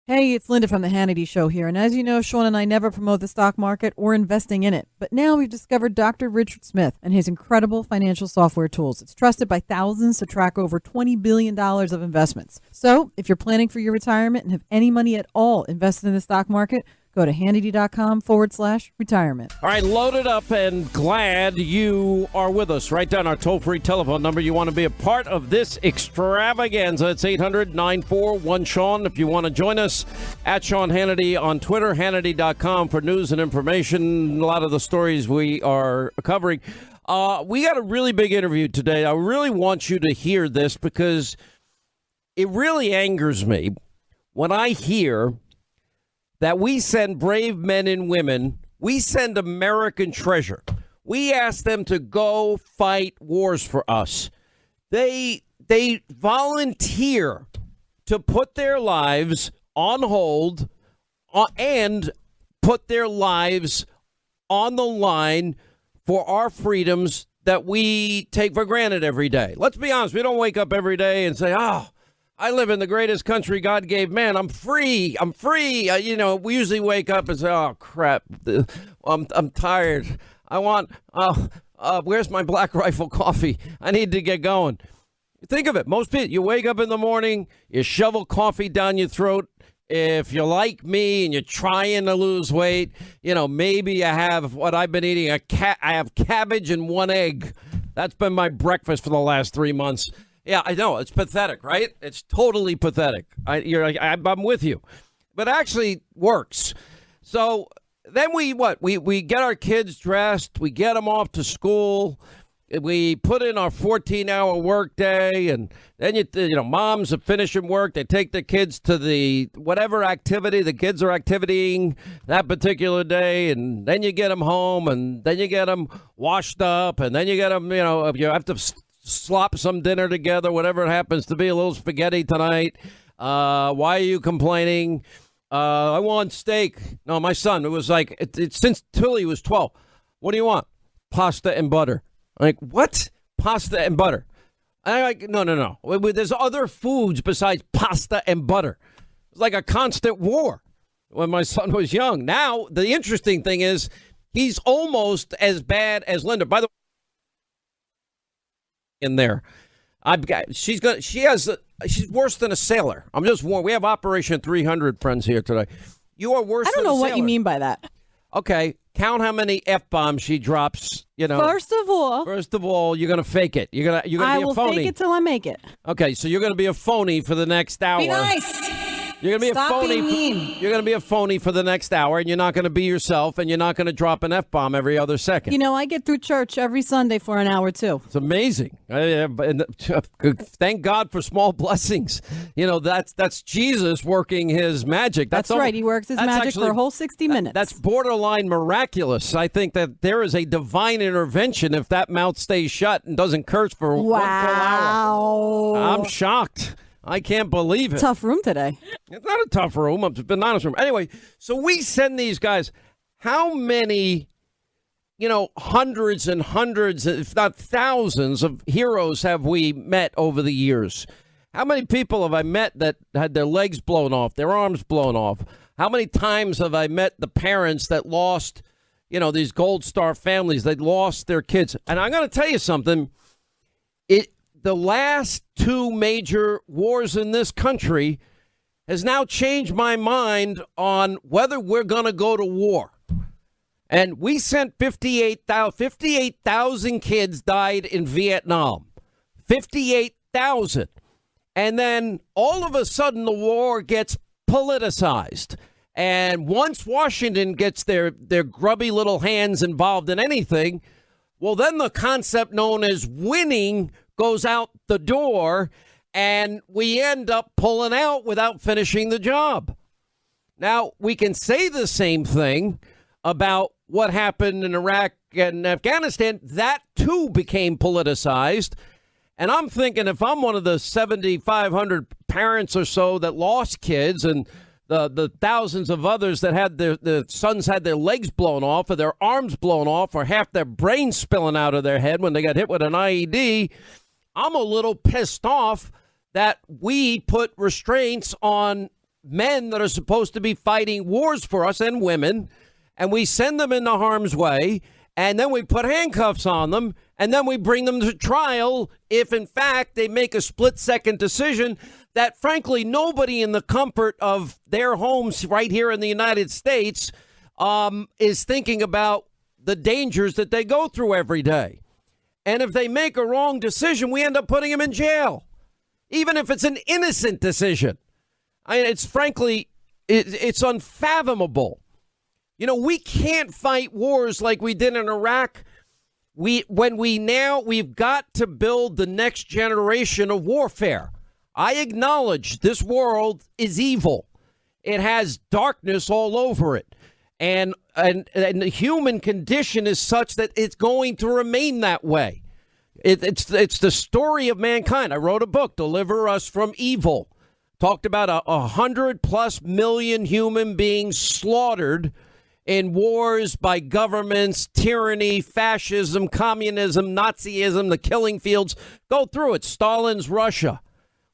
Hey, it's Linda from the Hannity Show here. And as you know, Sean and I never promote the stock market or investing in it. But now we've discovered Dr. Richard Smith and his incredible financial software tools. It's trusted by thousands to track over $20 billion of investments. So if you're planning for your retirement and have any money at all invested in the stock market, go to Hannity.com/retirement. All right, loaded up and glad you are with us. Write down our toll-free telephone number. You want to be a part of this extravaganza. It's 800-941-SEAN. If you want to join us, at Sean Hannity on Twitter, Hannity.com for news and information. A lot of the stories we are covering. We got a really big interview today. I really want you to hear this because it really angers me when I hear that we send brave men and women, we send American treasure. We ask them to go fight wars for us. They volunteer to put their lives on hold and put their lives on the line for our freedoms that we take for granted every day. Let's be honest, we don't wake up every day and say, oh, I live in the greatest country God gave man. I'm free. I'm free. We usually wake up and say, oh, crap. I'm tired. I want, where's my Black Rifle coffee? I need to get going. Think of it. Most people, you wake up in the morning, you shovel coffee down your throat. If you're like me and you're trying to lose weight, maybe I have what I've been eating. I have cabbage and one egg. That's been my breakfast for the last 3 months. Yeah, I know. It's pathetic, right? It's totally pathetic. I'm with you. But actually works. So then we get our kids dressed. We get them off to school. We put in our 14-hour workday. And then, moms are finishing work. They take their kids to the whatever activity the kids are activitying that particular day. And then you get them home. And then you get them washed up. And then you get them, you have to slop some dinner together, whatever it happens to be, a little spaghetti tonight. Why are you complaining? I want steak. No, my son, it was like, since Tilly was 12. What do you want? Pasta and butter. I'm like, what? Pasta and butter. And I'm like, no. There's other foods besides pasta and butter. It's like a constant war when my son was young. Now, the interesting thing is he's almost as bad as Linda. By the way, in there, she's worse than a sailor. I'm just warned. We have Operation 300 friends here today. You are worse. I don't than know a what sailor. you mean by that. Okay, count how many F-bombs she drops. First of all, you're gonna fake it. You're gonna be a phony. I will fake it till I make it. Okay, so you're gonna be a phony for the next hour. Be nice. You're gonna be Stop a phony. being mean. You're gonna be a phony for the next hour, and you're not gonna be yourself, and you're not gonna drop an F-bomb every other second. I get through church every Sunday for an hour too. It's amazing. Thank God for small blessings. That's Jesus working his magic. That's right. He works his magic for a whole 60 minutes. That's borderline miraculous. I think that there is a divine intervention if that mouth stays shut and doesn't curse for 1 full hour. I'm shocked. I can't believe it. Tough room today. It's not a tough room. It's a bananas room. Anyway, so we send these guys. How many, hundreds and hundreds, if not thousands of heroes have we met over the years? How many people have I met that had their legs blown off, their arms blown off? How many times have I met the parents that lost, these Gold Star families, they lost their kids? And I'm going to tell you something. The last 2 major wars in this country has now changed my mind on whether we're going to go to war. And we sent 58,000 kids died in Vietnam. 58,000. And then all of a sudden the war gets politicized. And once Washington gets their grubby little hands involved in anything, well, then the concept known as winning goes out the door, and we end up pulling out without finishing the job. Now, we can say the same thing about what happened in Iraq and Afghanistan. That, too, became politicized. And I'm thinking if I'm one of the 7,500 parents or so that lost kids and the thousands of others that had their sons had their legs blown off or their arms blown off or half their brains spilling out of their head when they got hit with an IED, I'm a little pissed off that we put restraints on men that are supposed to be fighting wars for us and women, and we send them into harm's way, and then we put handcuffs on them, and then we bring them to trial if, in fact, they make a split-second decision that, frankly, nobody in the comfort of their homes right here in the United States is thinking about the dangers that they go through every day. And if they make a wrong decision, we end up putting them in jail, even if it's an innocent decision. I mean, it's frankly, it's unfathomable. You know, we can't fight wars like we did in Iraq. We've got to build the next generation of warfare. I acknowledge this world is evil. It has darkness all over it. And the human condition is such that it's going to remain that way. It's the story of mankind. I wrote a book, Deliver Us from Evil. Talked about 100+ million human beings slaughtered in wars by governments, tyranny, fascism, communism, Nazism, the killing fields. Go through it. Stalin's Russia.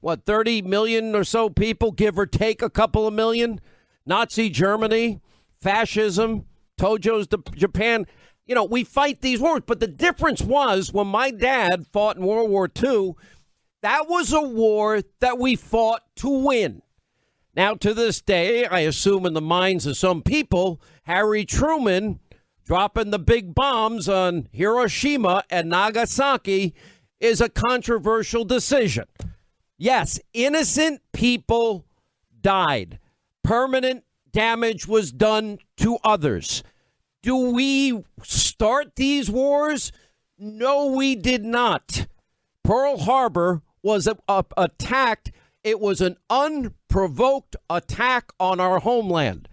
30 million or so people, give or take a couple of million? Nazi Germany, fascism, Tojo's Japan. You know, we fight these wars. But the difference was when my dad fought in World War II, that was a war that we fought to win. Now, to this day, I assume in the minds of some people, Harry Truman dropping the big bombs on Hiroshima and Nagasaki is a controversial decision. Yes, innocent people died. Permanent damage was done to others. Do we start these wars? No, we did not. Pearl Harbor was attacked. It was an unprovoked attack on our homeland.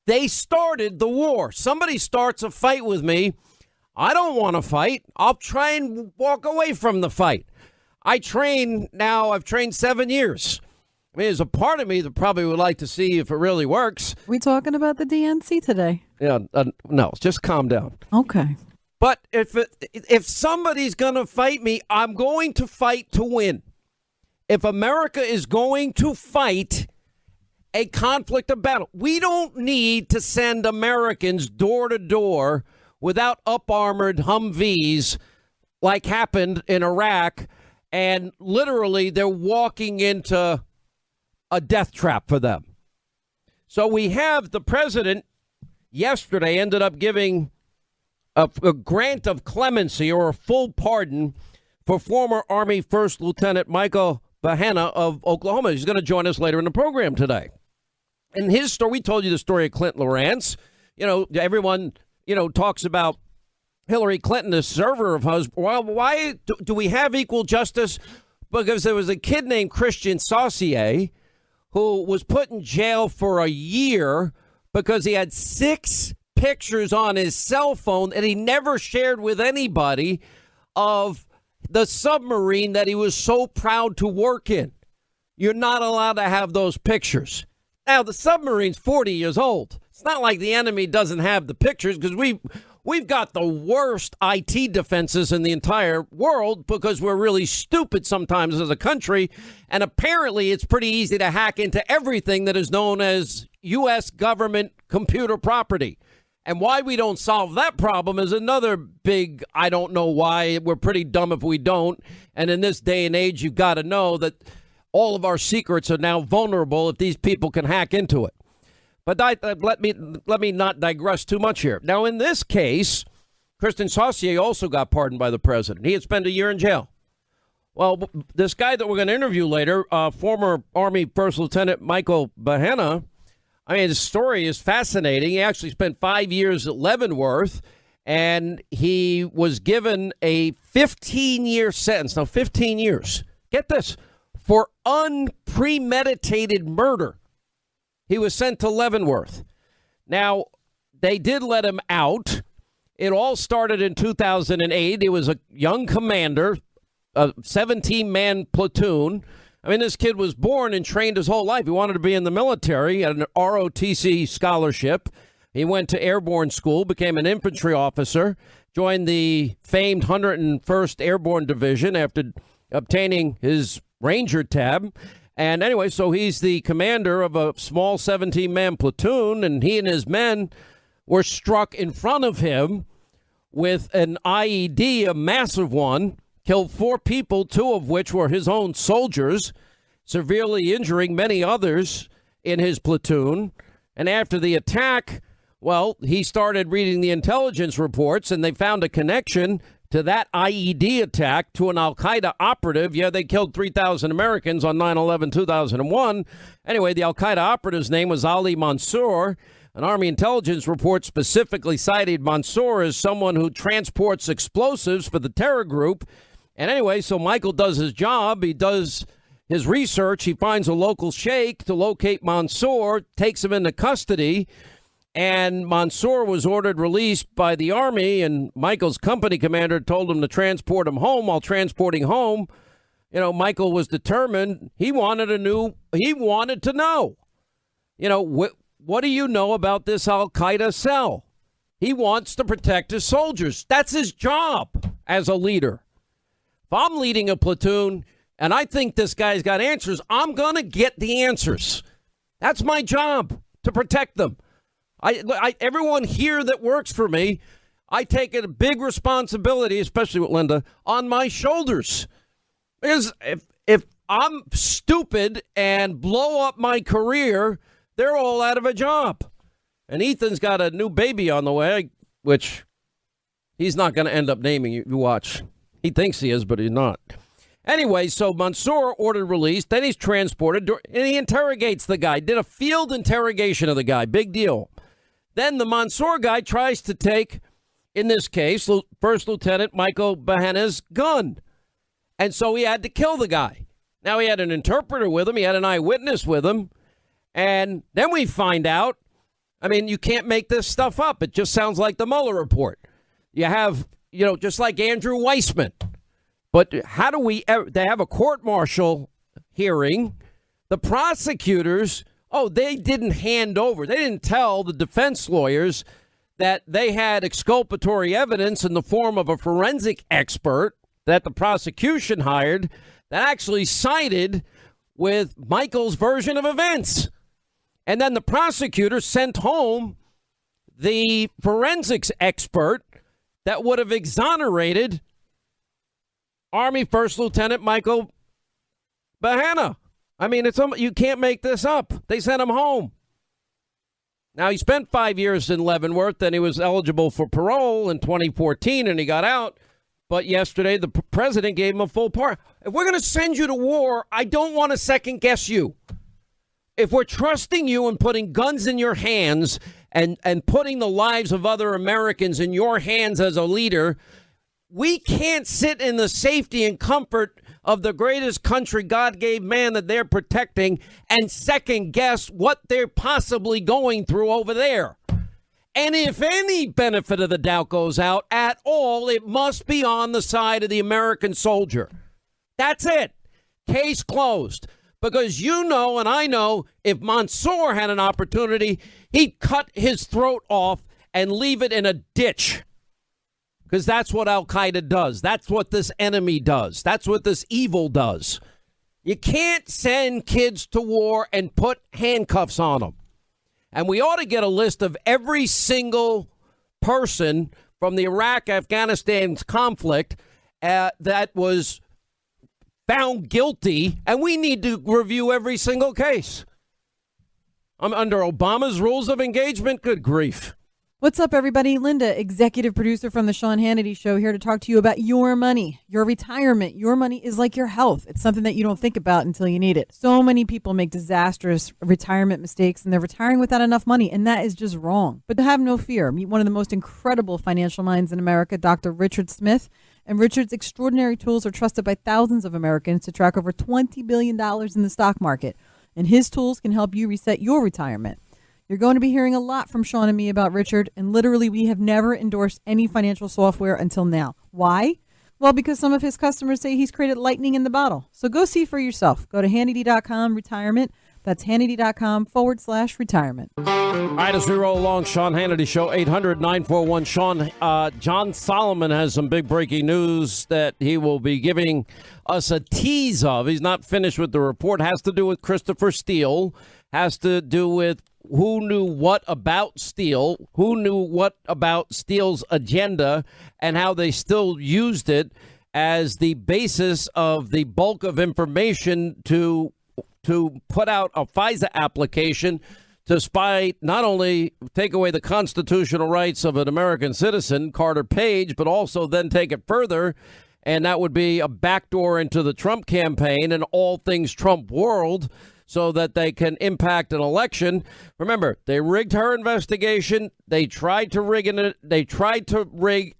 They started the war. Somebody starts a fight with me. I don't want to fight. I'll try and walk away from the fight. I've trained 7 years. I mean, there's a part of me that probably would like to see if it really works. We talking about the DNC today? Yeah, no, just calm down. Okay. But if somebody's going to fight me, I'm going to fight to win. If America is going to fight a conflict, a battle, we don't need to send Americans door to door without up-armored Humvees like happened in Iraq. And literally, they're walking into a death trap for them. So we have the president yesterday ended up giving a grant of clemency or a full pardon for former Army First Lieutenant Michael Bahana of Oklahoma. He's going to join us later in the program today. In his story, we told you the story of Clinton Lawrence. You know, everyone, talks about Hillary Clinton, the server of husband. Well, why do we have equal justice? Because there was a kid named Christian Saucier who was put in jail for a year because he had 6 pictures on his cell phone that he never shared with anybody of the submarine that he was so proud to work in. You're not allowed to have those pictures. Now, the submarine's 40 years old. It's not like the enemy doesn't have the pictures because we've got the worst IT defenses in the entire world because we're really stupid sometimes as a country. And apparently it's pretty easy to hack into everything that is known as U.S. government computer property. And why we don't solve that problem is another big, I don't know why. We're pretty dumb if we don't. And in this day and age, you've got to know that all of our secrets are now vulnerable if these people can hack into it. But let me not digress too much here. Now, in this case, Christian Saucier also got pardoned by the president. He had spent a year in jail. Well, this guy that we're going to interview later, former Army First Lieutenant Michael Bahana, I mean, his story is fascinating. He actually spent 5 years at Leavenworth, and he was given a 15-year sentence. Now, 15 years. Get this. For unpremeditated murder. He was sent to Leavenworth. Now, they did let him out. It all started in 2008. He was a young commander, a 17-man platoon. I mean, this kid was born and trained his whole life. He wanted to be in the military, he had an ROTC scholarship. He went to airborne school, became an infantry officer, joined the famed 101st Airborne Division after obtaining his Ranger tab. And anyway, so he's the commander of a small 17-man platoon, and he and his men were struck in front of him with an IED, a massive one, killed 4 people, 2 of which were his own soldiers, severely injuring many others in his platoon. And after the attack, well, he started reading the intelligence reports, and they found a connection to that IED attack to an al-Qaeda operative. Yeah, they killed 3,000 Americans on 9/11/2001. Anyway, the al-Qaeda operative's name was Ali Mansour. An Army intelligence report specifically cited Mansour as someone who transports explosives for the terror group. And anyway, so Michael does his job. He does his research. He finds a local sheikh to locate Mansour, takes him into custody. And Mansour was ordered released by the Army, and Michael's company commander told him to transport him home. While transporting home, Michael was determined. He wanted to know, what do you know about this al-Qaeda cell? He wants to protect his soldiers. That's his job as a leader. If I'm leading a platoon and I think this guy's got answers, I'm going to get the answers. That's my job, to protect them. Everyone here that works for me, I take a big responsibility, especially with Linda, on my shoulders. Because if I'm stupid and blow up my career, they're all out of a job. And Ethan's got a new baby on the way, which he's not going to end up naming. You watch. He thinks he is, but he's not. Anyway, so Mansour ordered released. Then he's transported, and he interrogates the guy. Did a field interrogation of the guy. Big deal. Then the Mansour guy tries to take, in this case, First Lieutenant Michael Bahana's gun. And so he had to kill the guy. Now he had an interpreter with him. He had an eyewitness with him. And then we find out, you can't make this stuff up. It just sounds like the Mueller report. You have, just like Andrew Weissman. But how do they have a court-martial hearing? The prosecutors, they didn't hand over. They didn't tell the defense lawyers that they had exculpatory evidence in the form of a forensic expert that the prosecution hired that actually sided with Michael's version of events. And then the prosecutor sent home the forensics expert that would have exonerated Army First Lieutenant Michael Bahana. You can't make this up. They sent him home. Now, he spent 5 years in Leavenworth, and he was eligible for parole in 2014, and he got out. But yesterday, the president gave him a full pardon. If we're going to send you to war, I don't want to second guess you. If we're trusting you and putting guns in your hands and putting the lives of other Americans in your hands as a leader, we can't sit in the safety and comfort of the greatest country God gave man that they're protecting and second guess what they're possibly going through over there. And if any benefit of the doubt goes out at all, it must be on the side of the American soldier. That's it. Case closed. Because and I know, if Mansour had an opportunity, he'd cut his throat off and leave it in a ditch. Because that's what al-Qaeda does. That's what this enemy does. That's what this evil does. You can't send kids to war and put handcuffs on them. And we ought to get a list of every single person from the Iraq-Afghanistan conflict that was found guilty, and we need to review every single case. I'm under Obama's rules of engagement. Good grief. What's up, everybody? Linda, executive producer from the Sean Hannity Show, here to talk to you about your money, your retirement. Your money is like your health. It's something that you don't think about until you need it. So many people make disastrous retirement mistakes, and they're retiring without enough money, and that is just wrong. But have no fear. Meet one of the most incredible financial minds in America, Dr. Richard Smith. And Richard's extraordinary tools are trusted by thousands of Americans to track over $20 billion in the stock market. And his tools can help you reset your retirement. You're going to be hearing a lot from Sean and me about Richard, and literally we have never endorsed any financial software until now. Why? Well, because some of his customers say he's created lightning in the bottle. So go see for yourself. Go to Hannity.com, retirement. That's Hannity.com/retirement. All right, as we roll along, Sean Hannity Show, 800-941-SEAN. John Solomon has some big breaking news that he will be giving us a tease of. He's not finished with the report. Has to do with Christopher Steele. Has to do with who knew what about Steele, who knew what about Steele's agenda, and how they still used it as the basis of the bulk of information to put out a FISA application to spy, not only take away the constitutional rights of an American citizen, Carter Page, but also then take it further. And that would be a backdoor into the Trump campaign and all things Trump world so that they can impact an election. Remember, they rigged her investigation. They tried to rig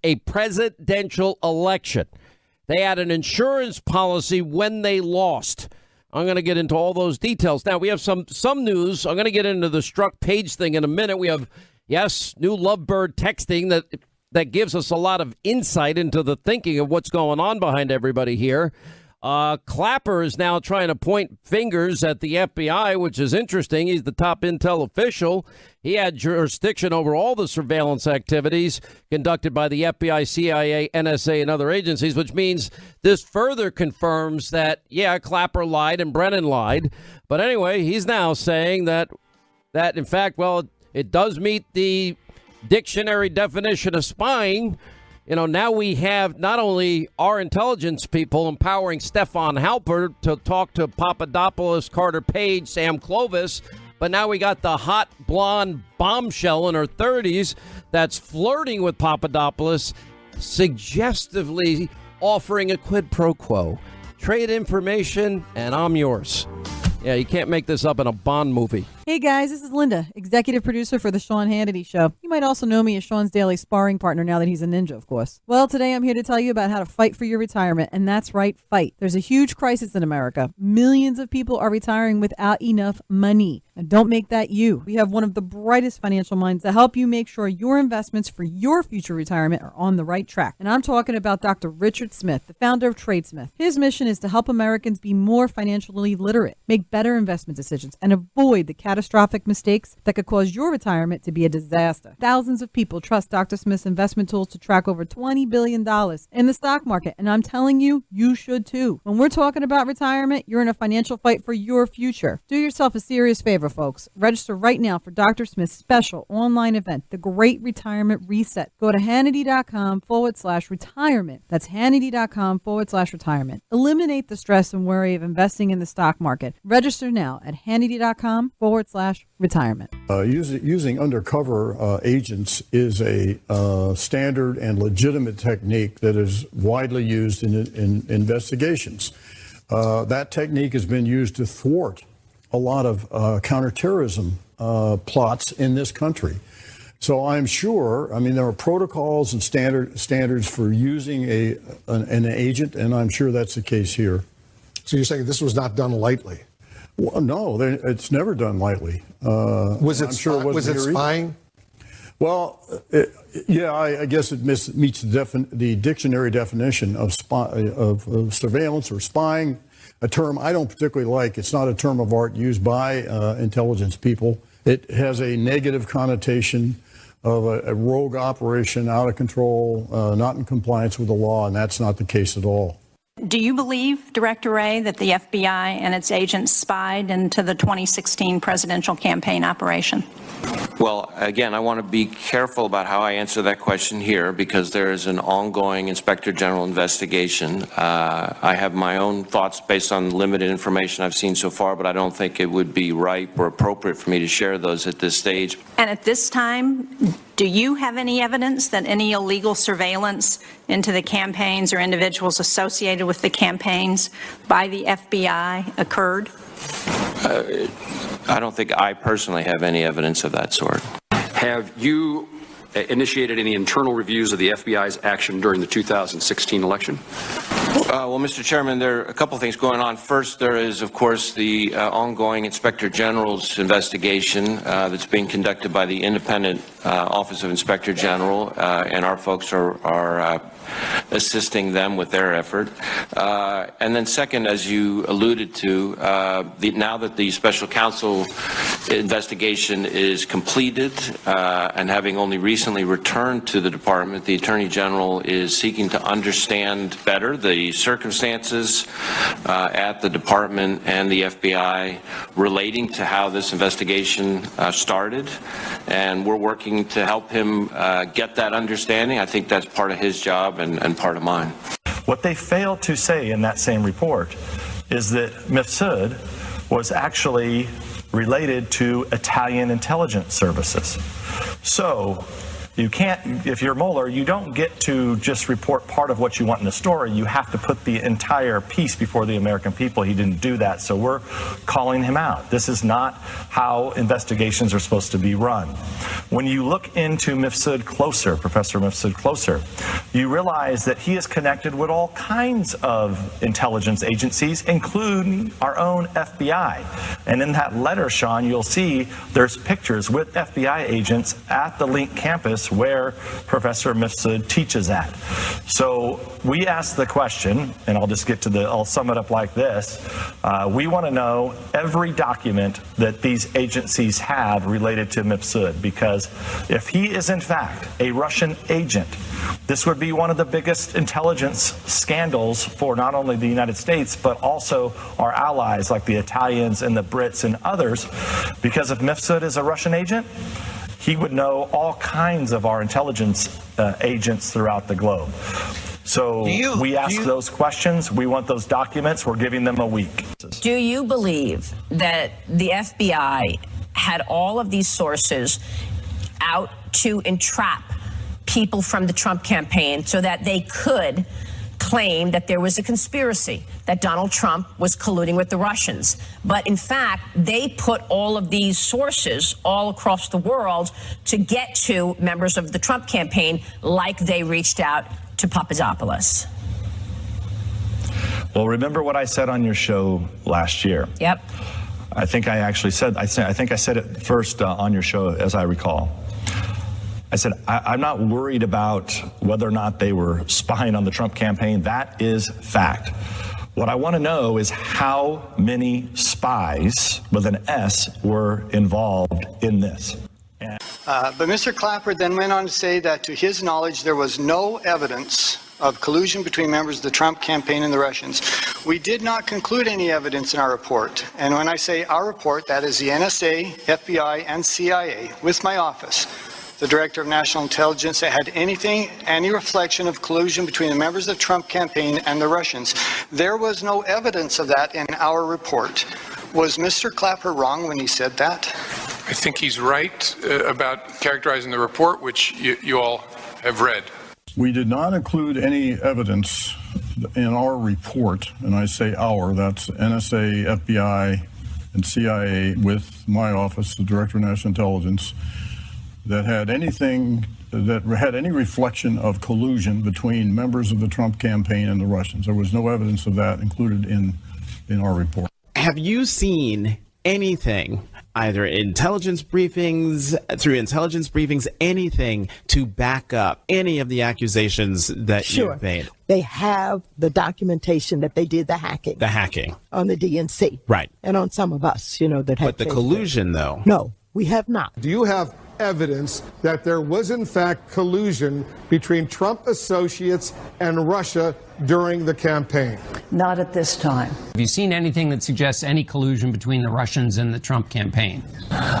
a presidential election. They had an insurance policy when they lost. I'm going to get into all those details. Now, we have some news. I'm going to get into the struck Page thing in a minute. We have, yes, new lovebird texting that gives us a lot of insight into the thinking of what's going on behind everybody here. Clapper is now trying to point fingers at the FBI, which is interesting. He's the top intel official. He had jurisdiction over all the surveillance activities conducted by the FBI, CIA, NSA, and other agencies, which means this further confirms that, yeah, Clapper lied and Brennan lied. But anyway, he's now saying that in fact, well, it does meet the dictionary definition of spying. You know, now we have not only our intelligence people empowering Stefan Halper to talk to Papadopoulos, Carter Page, Sam Clovis, but now we got the hot blonde bombshell in her 30s that's flirting with Papadopoulos, suggestively offering a quid pro quo. Trade information and I'm yours. Yeah, you can't make this up in a Bond movie. Hey guys, this is Linda, executive producer for the Sean Hannity Show. You might also know me as Sean's daily sparring partner now that he's a ninja, of course. Well, today I'm here to tell you about how to fight for your retirement, and that's right, fight. There's a huge crisis in America. Millions of people are retiring without enough money. And don't make that you. We have one of the brightest financial minds to help you make sure your investments for your future retirement are on the right track. And I'm talking about Dr. Richard Smith, the founder of Tradesmith. His mission is to help Americans be more financially literate, make better investment decisions, and avoid the catastrophic mistakes that could cause your retirement to be a disaster. Thousands of people trust Dr. Smith's investment tools to track over $20 billion in the stock market, and I'm telling you, you should too. When we're talking about retirement, you're in a financial fight for your future. Do yourself a serious favor, folks. Register right now for Dr. Smith's special online event, The Great Retirement Reset. Go to Hannity.com/retirement. That's Hannity.com/retirement. Eliminate the stress and worry of investing in the stock market. Register now at Hannity.com/retirement. Using undercover agents is a standard and legitimate technique that is widely used in investigations. That technique has been used to thwart a lot of counterterrorism plots in this country. So I'm sure, there are protocols and standards for using an agent, and I'm sure that's the case here. So you're saying this was not done lightly? Well, no, it's never done lightly. Was it spying? Well, I guess it meets the dictionary definition of surveillance or spying, a term I don't particularly like. It's not a term of art used by intelligence people. It has a negative connotation of a rogue operation, out of control, not in compliance with the law, and that's not the case at all. Do you believe, Director Wray, that the FBI and its agents spied into the 2016 presidential campaign operation? Well, again, I want to be careful about how I answer that question here because there is an ongoing Inspector General investigation. I have my own thoughts based on limited information I've seen so far, but I don't think it would be ripe or appropriate for me to share those at this stage. And at this time, do you have any evidence that any illegal surveillance into the campaigns or individuals associated with the campaigns by the FBI occurred? I don't think I personally have any evidence of that sort. Have you initiated any internal reviews of the FBI's action during the 2016 election? Well, Mr. Chairman, there are a couple of things going on. First, there is, of course, the ongoing Inspector General's investigation that's being conducted by the independent Office of Inspector General, and our folks are assisting them with their effort. And then second, as you alluded to, now that the special counsel investigation is completed and having only recently returned to the department, the Attorney General is seeking to understand better the circumstances at the department and the FBI relating to how this investigation started. And we're working to help him get that understanding. I think that's part of his job and part of mine. What they failed to say in that same report is that Mifsud was actually related to Italian intelligence services. So you can't, if you're Mueller, you don't get to just report part of what you want in the story. You have to put the entire piece before the American people. He didn't do that, so we're calling him out. This is not how investigations are supposed to be run. When you look into Mifsud closer, Professor Mifsud closer, you realize that he is connected with all kinds of intelligence agencies, including our own FBI. And in that letter, Sean, you'll see there's pictures with FBI agents at the Link campus where Professor Mifsud teaches at. So we asked the question, and I'll just get to I'll sum it up like this. We want to know every document that these agencies have related to Mifsud, because if he is in fact a Russian agent, this would be one of the biggest intelligence scandals for not only the United States, but also our allies like the Italians and the Brits and others, because if Mifsud is a Russian agent, he would know all kinds of our intelligence agents throughout the globe. So we ask those questions. We want those documents. We're giving them a week. Do you believe that the FBI had all of these sources out to entrap people from the Trump campaign so that they could claim that there was a conspiracy, that Donald Trump was colluding with the Russians? But in fact, they put all of these sources all across the world to get to members of the Trump campaign, like they reached out to Papadopoulos. Well, remember what I said on your show last year? Yep. I think I actually said, I think I said it first on your show, as I recall. I said, I'm not worried about whether or not they were spying on the Trump campaign. That is fact. What I want to know is how many spies with an S were involved in this. But Mr. Clapper then went on to say that to his knowledge, there was no evidence of collusion between members of the Trump campaign and the Russians. We did not conclude any evidence in our report. And when I say our report, that is the NSA, FBI, and CIA, with my office, the Director of National Intelligence, that had any reflection of collusion between the members of the Trump campaign and the Russians. There was no evidence of that in our report. Was Mr. Clapper wrong when he said that? I think he's right about characterizing the report, which you all have read. We did not include any evidence in our report, and I say our, that's NSA, FBI, and CIA, with my office, the Director of National Intelligence, that had any reflection of collusion between members of the Trump campaign and the Russians. There was no evidence of that included in our report. Have you seen anything, either intelligence briefings, anything to back up any of the accusations that you've made? They have the documentation that they did the hacking. The hacking. On the DNC. Right. And on some of us, that had. But the collusion, though? No, we have not. Do you have evidence that there was in fact collusion between Trump associates and Russia during the campaign? Not at this time. Have you seen anything that suggests any collusion between the Russians and the Trump campaign?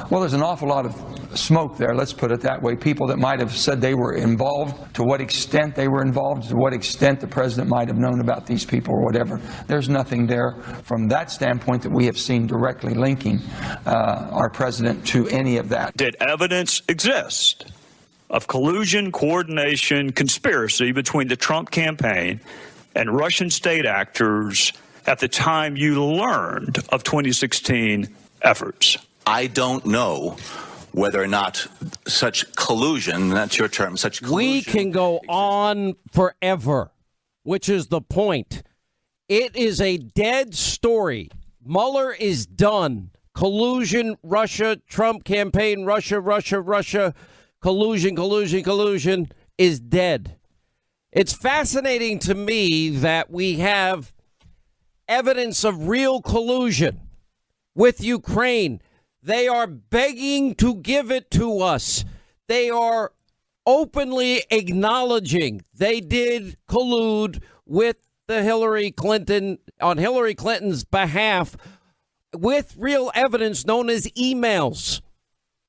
Well, there's an awful lot of smoke there, let's put it that way. People that might have said they were involved, to what extent they were involved, to what extent the president might have known about these people or whatever. There's nothing there from that standpoint that we have seen directly linking our president to any of that. Did evidence exist of collusion, coordination, conspiracy between the Trump campaign and Russian state actors at the time you learned of 2016 efforts? I don't know whether or not such collusion, that's your term, such collusion. We can go on forever, which is the point. It is a dead story. Mueller is done. Collusion, Russia, Trump campaign, Russia, collusion is dead. It's fascinating to me that we have evidence of real collusion with Ukraine. They are begging to give it to us. They are openly acknowledging they did collude with the Hillary Clinton on Hillary Clinton's behalf with real evidence known as emails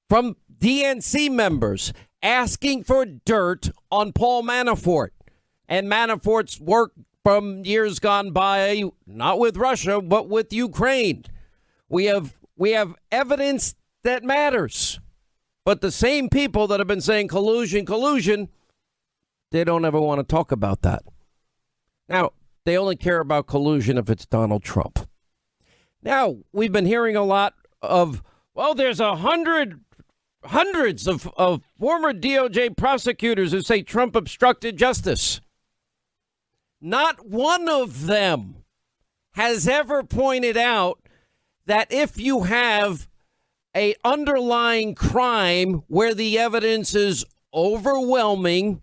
from DNC members asking for dirt on Paul Manafort and Manafort's work from years gone by, not with Russia, but with Ukraine. We have evidence that matters. But the same people that have been saying collusion, they don't ever want to talk about that. Now, they only care about collusion if it's Donald Trump. Now, we've been hearing a lot of, well, there's hundreds of former DOJ prosecutors who say Trump obstructed justice. Not one of them has ever pointed out that if you have a underlying crime where the evidence is overwhelming,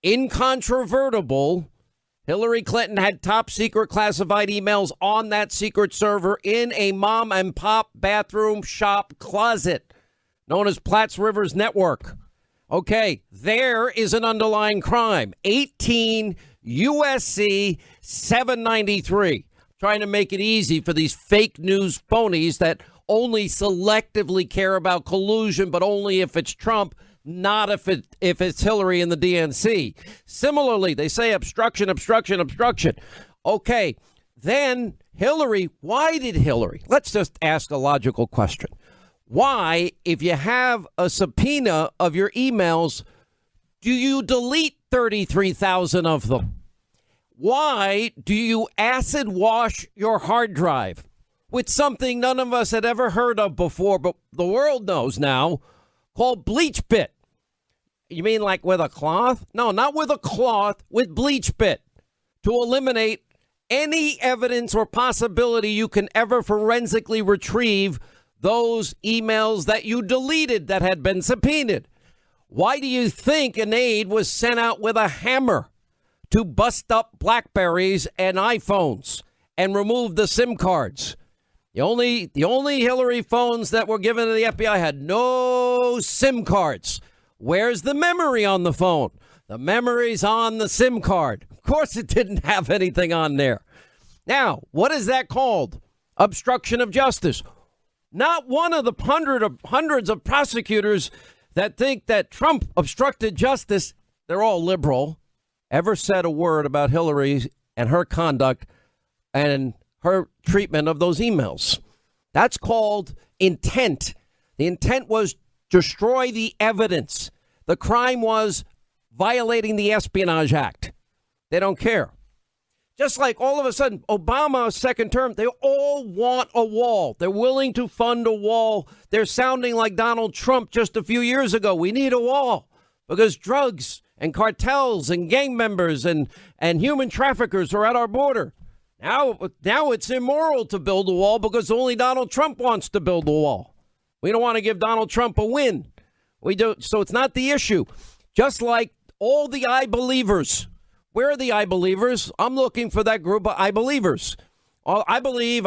incontrovertible, Hillary Clinton had top secret classified emails on that secret server in a mom and pop bathroom shop closet known as Platts Rivers Network. Okay, there is an underlying crime. 18 USC 793. Trying to make it easy for these fake news phonies that only selectively care about collusion, but only if it's Trump, not if it's Hillary and the DNC. Similarly, they say obstruction. Okay, then Hillary, why did Hillary? Let's just ask a logical question. Why, if you have a subpoena of your emails, do you delete 33,000 of them? Why do you acid wash your hard drive with something none of us had ever heard of before, but the world knows now, called Bleach Bit? You mean like with a cloth? No, not with a cloth, with Bleach Bit, to eliminate any evidence or possibility you can ever forensically retrieve those emails that you deleted that had been subpoenaed. Why do you think an aide was sent out with a hammer to bust up BlackBerries and iPhones and remove the SIM cards? The only Hillary phones that were given to the FBI had no SIM cards. Where's the memory on the phone? The memory's on the SIM card. Of course it didn't have anything on there. Now, what is that called? Obstruction of justice. Not one of the hundreds of prosecutors that think that Trump obstructed justice, they're all liberal, ever said a word about Hillary and her conduct and her treatment of those emails. That's called intent. The intent was destroy the evidence. The crime was violating the Espionage Act. They don't care. Just like all of a sudden, Obama's second term, they all want a wall. They're willing to fund a wall. They're sounding like Donald Trump just a few years ago. We need a wall because drugs and cartels and gang members and human traffickers are at our border. Now it's immoral to build a wall because only Donald Trump wants to build a wall. We don't want to give Donald Trump a win. We do. So it's not the issue. Just like all the I believers. Where are the I believers? I'm looking for that group of I believers. I believe.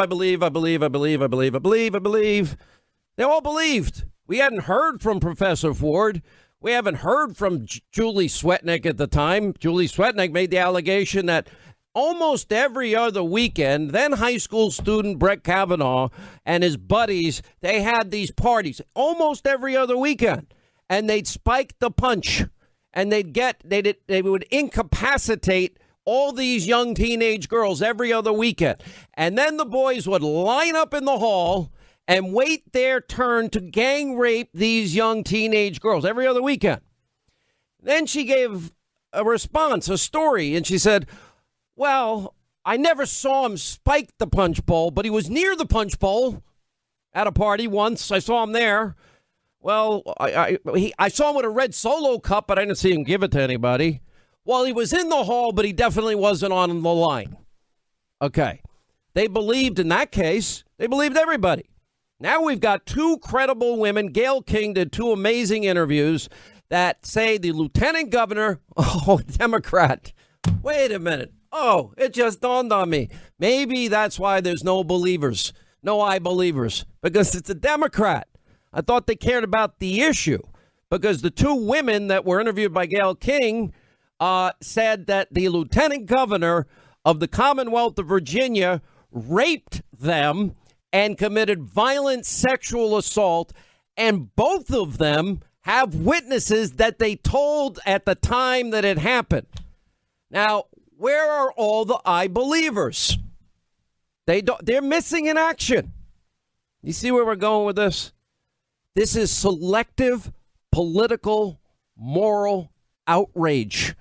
They all believed. We hadn't heard from Professor Ford. We haven't heard from Julie Swetnick at the time. Julie Swetnick made the allegation that almost every other weekend, then high school student Brett Kavanaugh and his buddies, they had these parties almost every other weekend, and they'd spike the punch, and they would incapacitate all these young teenage girls every other weekend, and then the boys would line up in the hall and wait their turn to gang rape these young teenage girls every other weekend. Then she gave a response, a story, and she said, well, I never saw him spike the punch bowl, but he was near the punch bowl at a party once. I saw him there. Well, I saw him with a red Solo cup, but I didn't see him give it to anybody. Well, he was in the hall, but he definitely wasn't on the line. Okay. They believed in that case. They believed everybody. Now we've got two credible women. Gayle King did two amazing interviews that say the lieutenant governor, Democrat. Wait a minute. Oh, it just dawned on me. Maybe that's why there's no believers, no I believers, because it's a Democrat. I thought they cared about the issue because the two women that were interviewed by Gayle King said that the lieutenant governor of the Commonwealth of Virginia raped them and committed violent sexual assault. And both of them have witnesses that they told at the time that it happened. Now, where are all the I believers? They're missing in action. You see where we're going with this? This is selective political moral outrage.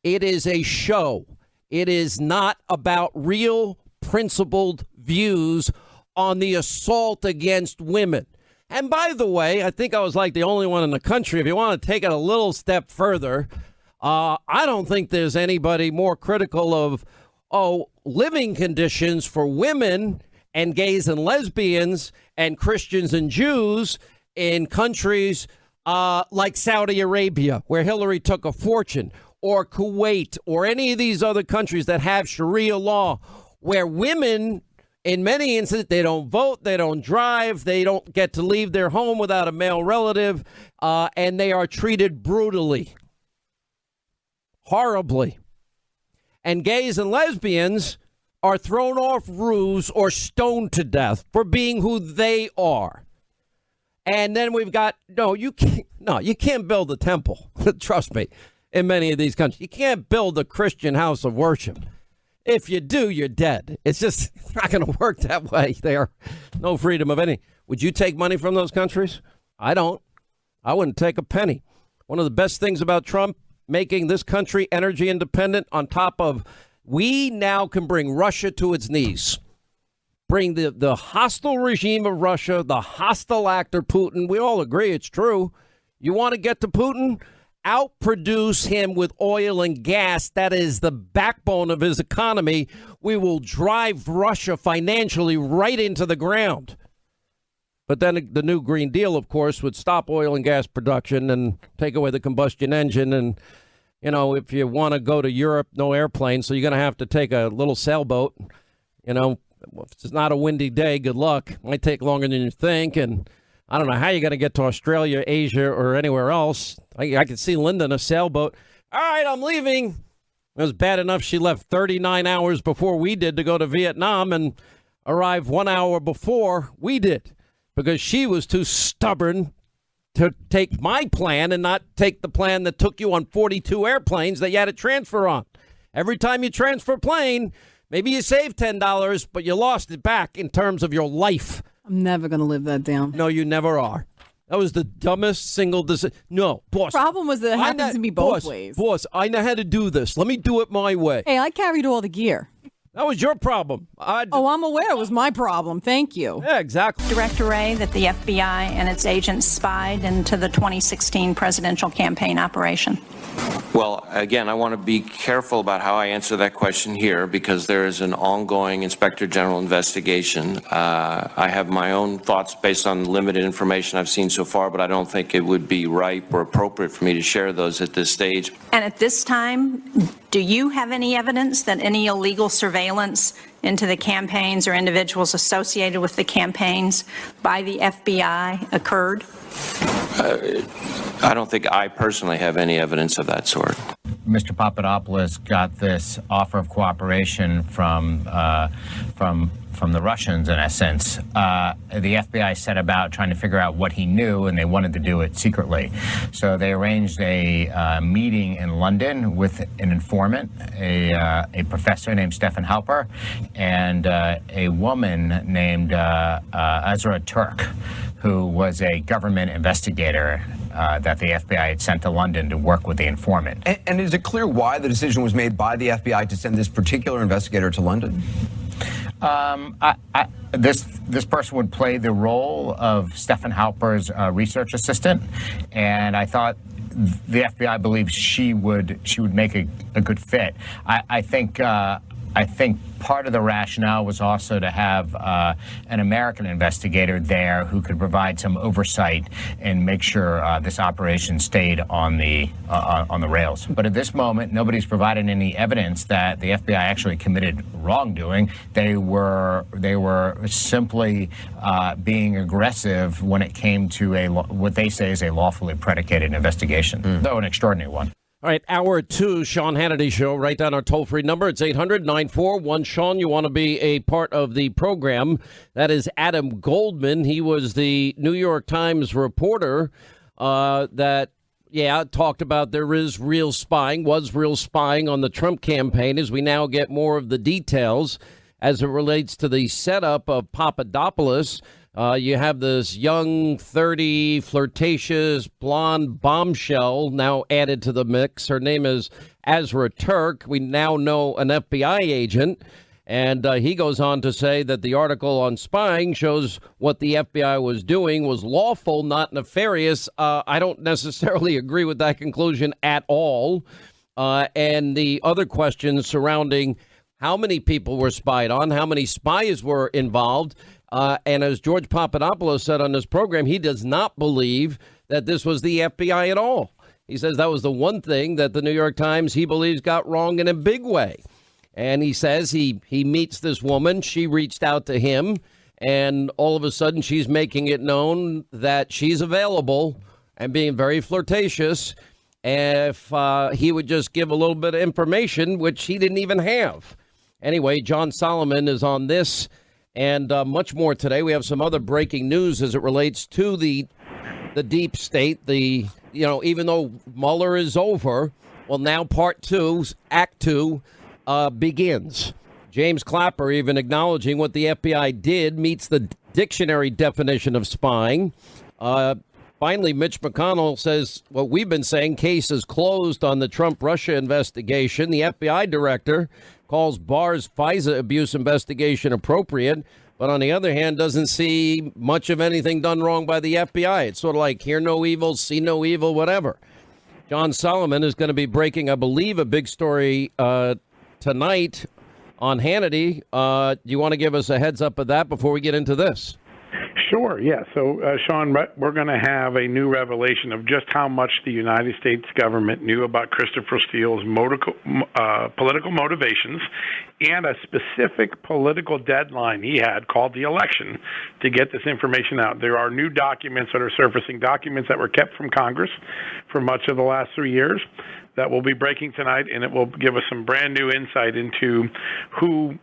It is a show. It is not about real principled views on the assault against women. And by the way, I think I was like the only one in the country. If you want to take it a little step further, I don't think there's anybody more critical of, living conditions for women and gays and lesbians and Christians and Jews in countries like Saudi Arabia, where Hillary took a fortune, or Kuwait, or any of these other countries that have Sharia law, where women, in many instances, they don't vote, they don't drive, they don't get to leave their home without a male relative, and they are treated brutally, horribly. And gays and lesbians are thrown off roofs or stoned to death for being who they are. And then we've got, you can't build a temple. Trust me, in many of these countries. You can't build a Christian house of worship. If you do, you're dead. It's not going to work that way. There, no freedom of any. Would you take money from those countries? I don't. I wouldn't take a penny. One of the best things about Trump making this country energy independent, on top of we now can bring Russia to its knees. Bring the hostile regime of Russia, the hostile actor Putin. We all agree it's true. You want to get to Putin? Outproduce him with oil and gas. That is the backbone of his economy. We will drive Russia financially right into the ground. But then the new Green Deal, of course, would stop oil and gas production and take away the combustion engine. And, if you want to go to Europe, no airplane. So you're going to have to take a little sailboat. If it's not a windy day, good luck. Might take longer than you think. And I don't know how you're going to get to Australia, Asia, or anywhere else. I could see Linda in a sailboat. All right, I'm leaving. It was bad enough she left 39 hours before we did to go to Vietnam and arrived 1 hour before we did because she was too stubborn to take my plan and not take the plan that took you on 42 airplanes that you had to transfer on. Every time you transfer a plane, maybe you saved $10, but you lost it back in terms of your life. I'm never going to live that down. No, you never are. That was the dumbest single decision. No, boss. The problem was that it happens to me both ways. Boss, I know how to do this. Let me do it my way. Hey, I carried all the gear. That was your problem. I'm aware it was my problem. Thank you. Yeah, exactly. Director Wray, that the FBI and its agents spied into the 2016 presidential campaign operation? Well, again, I want to be careful about how I answer that question here because there is an ongoing Inspector General investigation. I have my own thoughts based on limited information I've seen so far, but I don't think it would be ripe or appropriate for me to share those at this stage. And at this time, do you have any evidence that any illegal surveillance into the campaigns or individuals associated with the campaigns by the FBI occurred? I don't think I personally have any evidence of that sort. Mr. Papadopoulos got this offer of cooperation from the Russians, in a sense. The FBI set about trying to figure out what he knew, and they wanted to do it secretly. So they arranged a meeting in London with an informant, a professor named Stefan Halper, and a woman named Azra Turk, who was a government investigator that the FBI had sent to London to work with the informant. And is it clear why the decision was made by the FBI to send this particular investigator to London? This person would play the role of Stefan Halper's research assistant, and I thought the FBI believes she would make a good fit. I think part of the rationale was also to have an American investigator there who could provide some oversight and make sure this operation stayed on the rails. But at this moment, nobody's provided any evidence that the FBI actually committed wrongdoing. They were simply being aggressive when it came to what they say is a lawfully predicated investigation, though an extraordinary one. All right, hour 2, Sean Hannity Show. Write down our toll-free number. It's 800-941-SEAN. You want to be a part of the program. That is Adam Goldman. He was the New York Times reporter that talked about there is real spying, was real spying on the Trump campaign, as we now get more of the details as it relates to the setup of Papadopoulos. You have this young, 30, flirtatious, blonde bombshell now added to the mix. Her name is Azra Turk. We now know an FBI agent. And he goes on to say that the article on spying shows what the FBI was doing was lawful, not nefarious. I don't necessarily agree with that conclusion at all. And the other questions surrounding how many people were spied on, how many spies were involved. And as George Papadopoulos said on this program, he does not believe that this was the FBI at all. He says that was the one thing that the New York Times, he believes, got wrong in a big way. And he says he meets this woman. She reached out to him, and all of a sudden she's making it known that she's available and being very flirtatious. If he would just give a little bit of information, which he didn't even have. Anyway, John Solomon is on this and much more today. We have some other breaking news as it relates to the deep state. Even though Mueller is over, well, now part 2, Act 2, begins. James Clapper even acknowledging what the FBI did meets the dictionary definition of spying. Finally, Mitch McConnell says what we've been saying, case is closed on the Trump-Russia investigation. The FBI director calls Barr's FISA abuse investigation appropriate, but on the other hand, doesn't see much of anything done wrong by the FBI. It's sort of like hear no evil, see no evil, whatever. John Solomon is going to be breaking, I believe, a big story tonight on Hannity. Do you want to give us a heads up of that before we get into this? Sure, yeah. So, Sean, we're going to have a new revelation of just how much the United States government knew about Christopher Steele's political motivations and a specific political deadline he had called the election to get this information out. There are new documents that are surfacing, documents that were kept from Congress for much of the last 3 years that will be breaking tonight, and it will give us some brand new insight into who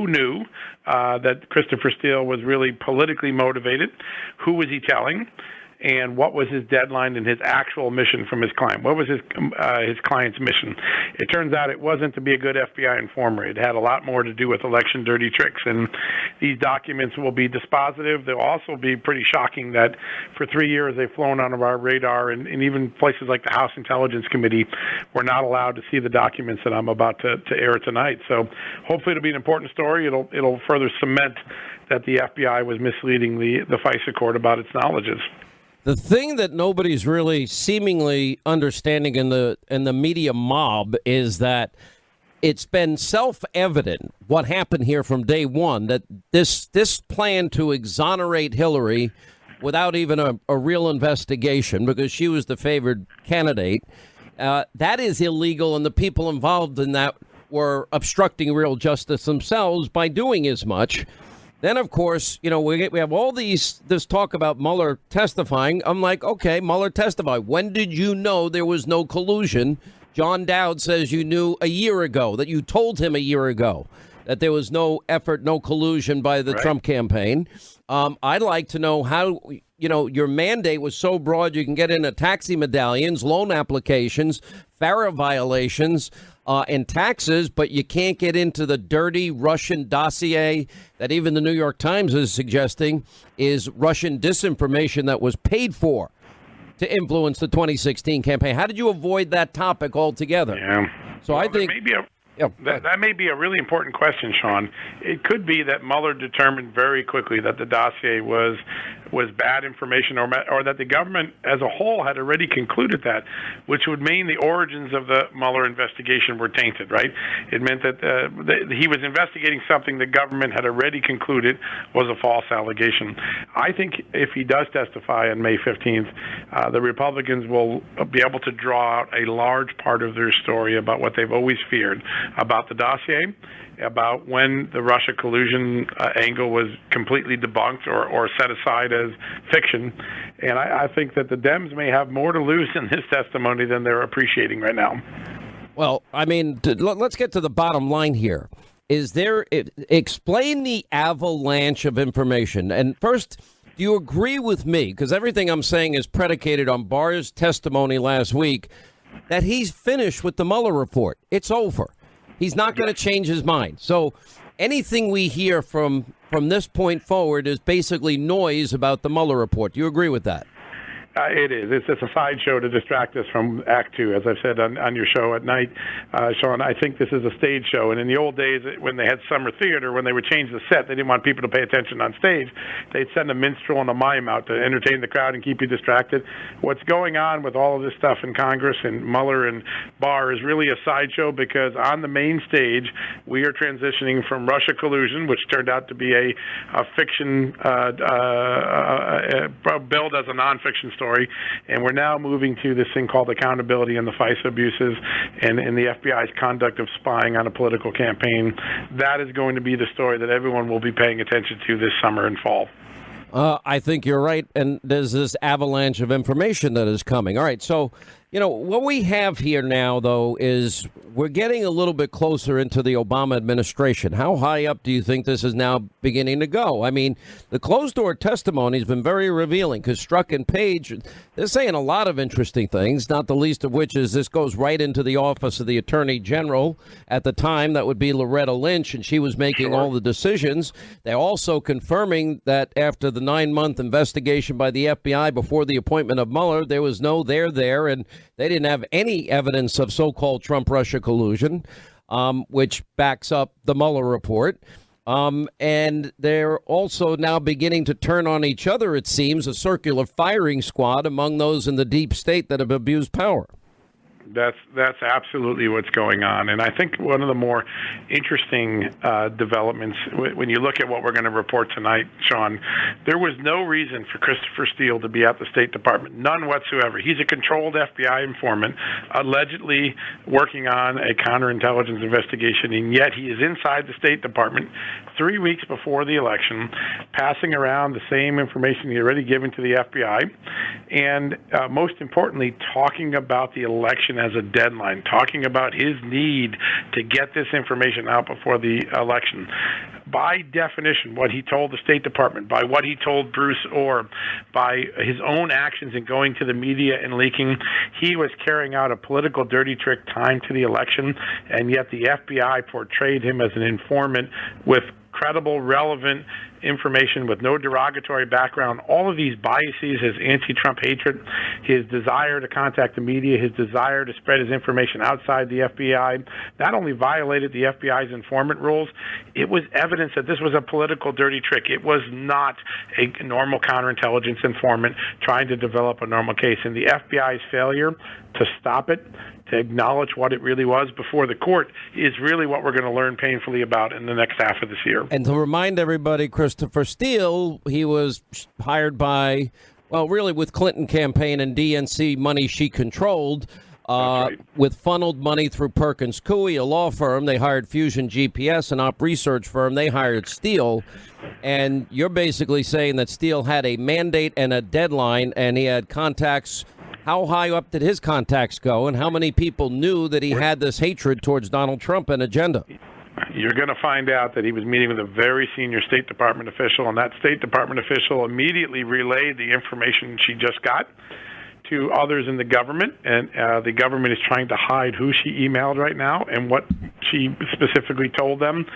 knew that Christopher Steele was really politically motivated, who was he telling, and what was his deadline and his actual mission from his client. What was his client's mission? It turns out it wasn't to be a good FBI informer. It had a lot more to do with election dirty tricks, and these documents will be dispositive. They'll also be pretty shocking that for 3 years they've flown under our radar, and even places like the House Intelligence Committee were not allowed to see the documents that I'm about to air tonight. So hopefully it'll be an important story. It'll further cement that the FBI was misleading the FISA court about its knowledges. The thing that nobody's really seemingly understanding in the media mob is that it's been self-evident what happened here from day one, that this plan to exonerate Hillary without even a real investigation because she was the favored candidate, that is illegal, and the people involved in that were obstructing real justice themselves by doing as much. Then, of course, we have all this talk about Mueller testifying. I'm like, okay, Mueller testified. When did you know there was no collusion? John Dowd says you knew a year ago, that you told him a year ago that there was no effort, no collusion by the Trump campaign. I'd like to know how, your mandate was so broad you can get into taxi medallions, loan applications, FARA violations, and taxes, but you can't get into the dirty Russian dossier that even the New York Times is suggesting is Russian disinformation that was paid for to influence the 2016 campaign. How did you avoid that topic altogether? Yeah. So I think That may be a really important question, Sean. It could be that Mueller determined very quickly that the dossier was bad information, or that the government as a whole had already concluded that, which would mean the origins of the Mueller investigation were tainted, right? It meant that he was investigating something the government had already concluded was a false allegation. I think if he does testify on May 15th, the Republicans will be able to draw out a large part of their story about what they've always feared about the dossier, about when the Russia collusion angle was completely debunked or set aside as fiction. And I think that the Dems may have more to lose in this testimony than they're appreciating right now. Well, I mean, let's get to the bottom line here. Explain the avalanche of information. And first, do you agree with me, because everything I'm saying is predicated on Barr's testimony last week, that he's finished with the Mueller report? It's over. He's not going to change his mind. So anything we hear from this point forward is basically noise about the Mueller report. Do you agree with that? It is. It's just a sideshow to distract us from Act Two, as I've said on your show at night, Sean. I think this is a stage show. And in the old days, when they had summer theater, when they would change the set, they didn't want people to pay attention on stage. They'd send a minstrel and a mime out to entertain the crowd and keep you distracted. What's going on with all of this stuff in Congress and Mueller and Barr is really a sideshow, because on the main stage, we are transitioning from Russia collusion, which turned out to be a fiction billed as a nonfiction story, and we're now moving to this thing called accountability and the FISA abuses and the FBI's conduct of spying on a political campaign. That is going to be the story that everyone will be paying attention to this summer and fall. I think you're right, and there's this avalanche of information that is coming. All right, so, what we have here now, though, is we're getting a little bit closer into the Obama administration. How high up do you think this is now beginning to go? I mean, the closed-door testimony has been very revealing, because Strzok and Page, they're saying a lot of interesting things, not the least of which is this goes right into the office of the Attorney General at the time. That would be Loretta Lynch, and she was making all the decisions. They're also confirming that after the 9-month investigation by the FBI before the appointment of Mueller, there was no there, and they didn't have any evidence of so-called Trump-Russia collusion, which backs up the Mueller report. And they're also now beginning to turn on each other, it seems, a circular firing squad among those in the deep state that have abused power. That's absolutely what's going on. And I think one of the more interesting developments, when you look at what we're going to report tonight, Sean, there was no reason for Christopher Steele to be at the State Department, none whatsoever. He's a controlled FBI informant, allegedly working on a counterintelligence investigation, and yet he is inside the State Department 3 weeks before the election, passing around the same information he already given to the FBI, and most importantly, talking about the election as a deadline, talking about his need to get this information out before the election. By definition, what he told the State Department, by what he told Bruce Orr, by his own actions in going to the media and leaking, he was carrying out a political dirty trick timed to the election, and yet the FBI portrayed him as an informant with credible, relevant information with no derogatory background. All of these biases, his anti-Trump hatred, his desire to contact the media, his desire to spread his information outside the FBI, not only violated the FBI's informant rules, it was evidence that this was a political dirty trick. It was not a normal counterintelligence informant trying to develop a normal case. And the FBI's failure to stop it, to acknowledge what it really was before the court, is really what we're going to learn painfully about in the next half of this year. And to remind everybody, Christopher Steele, he was hired by, well, really with Clinton campaign and DNC money she controlled, with funneled money through Perkins Coie, a law firm. They hired Fusion GPS, an op research firm. They hired Steele. And you're basically saying that Steele had a mandate and a deadline, and he had contacts. How high up did his contacts go, and how many people knew that he had this hatred towards Donald Trump and agenda? You're going to find out that he was meeting with a very senior State Department official, and that State Department official immediately relayed the information she just got to others in the government, and the government is trying to hide who she emailed right now and what she specifically told them.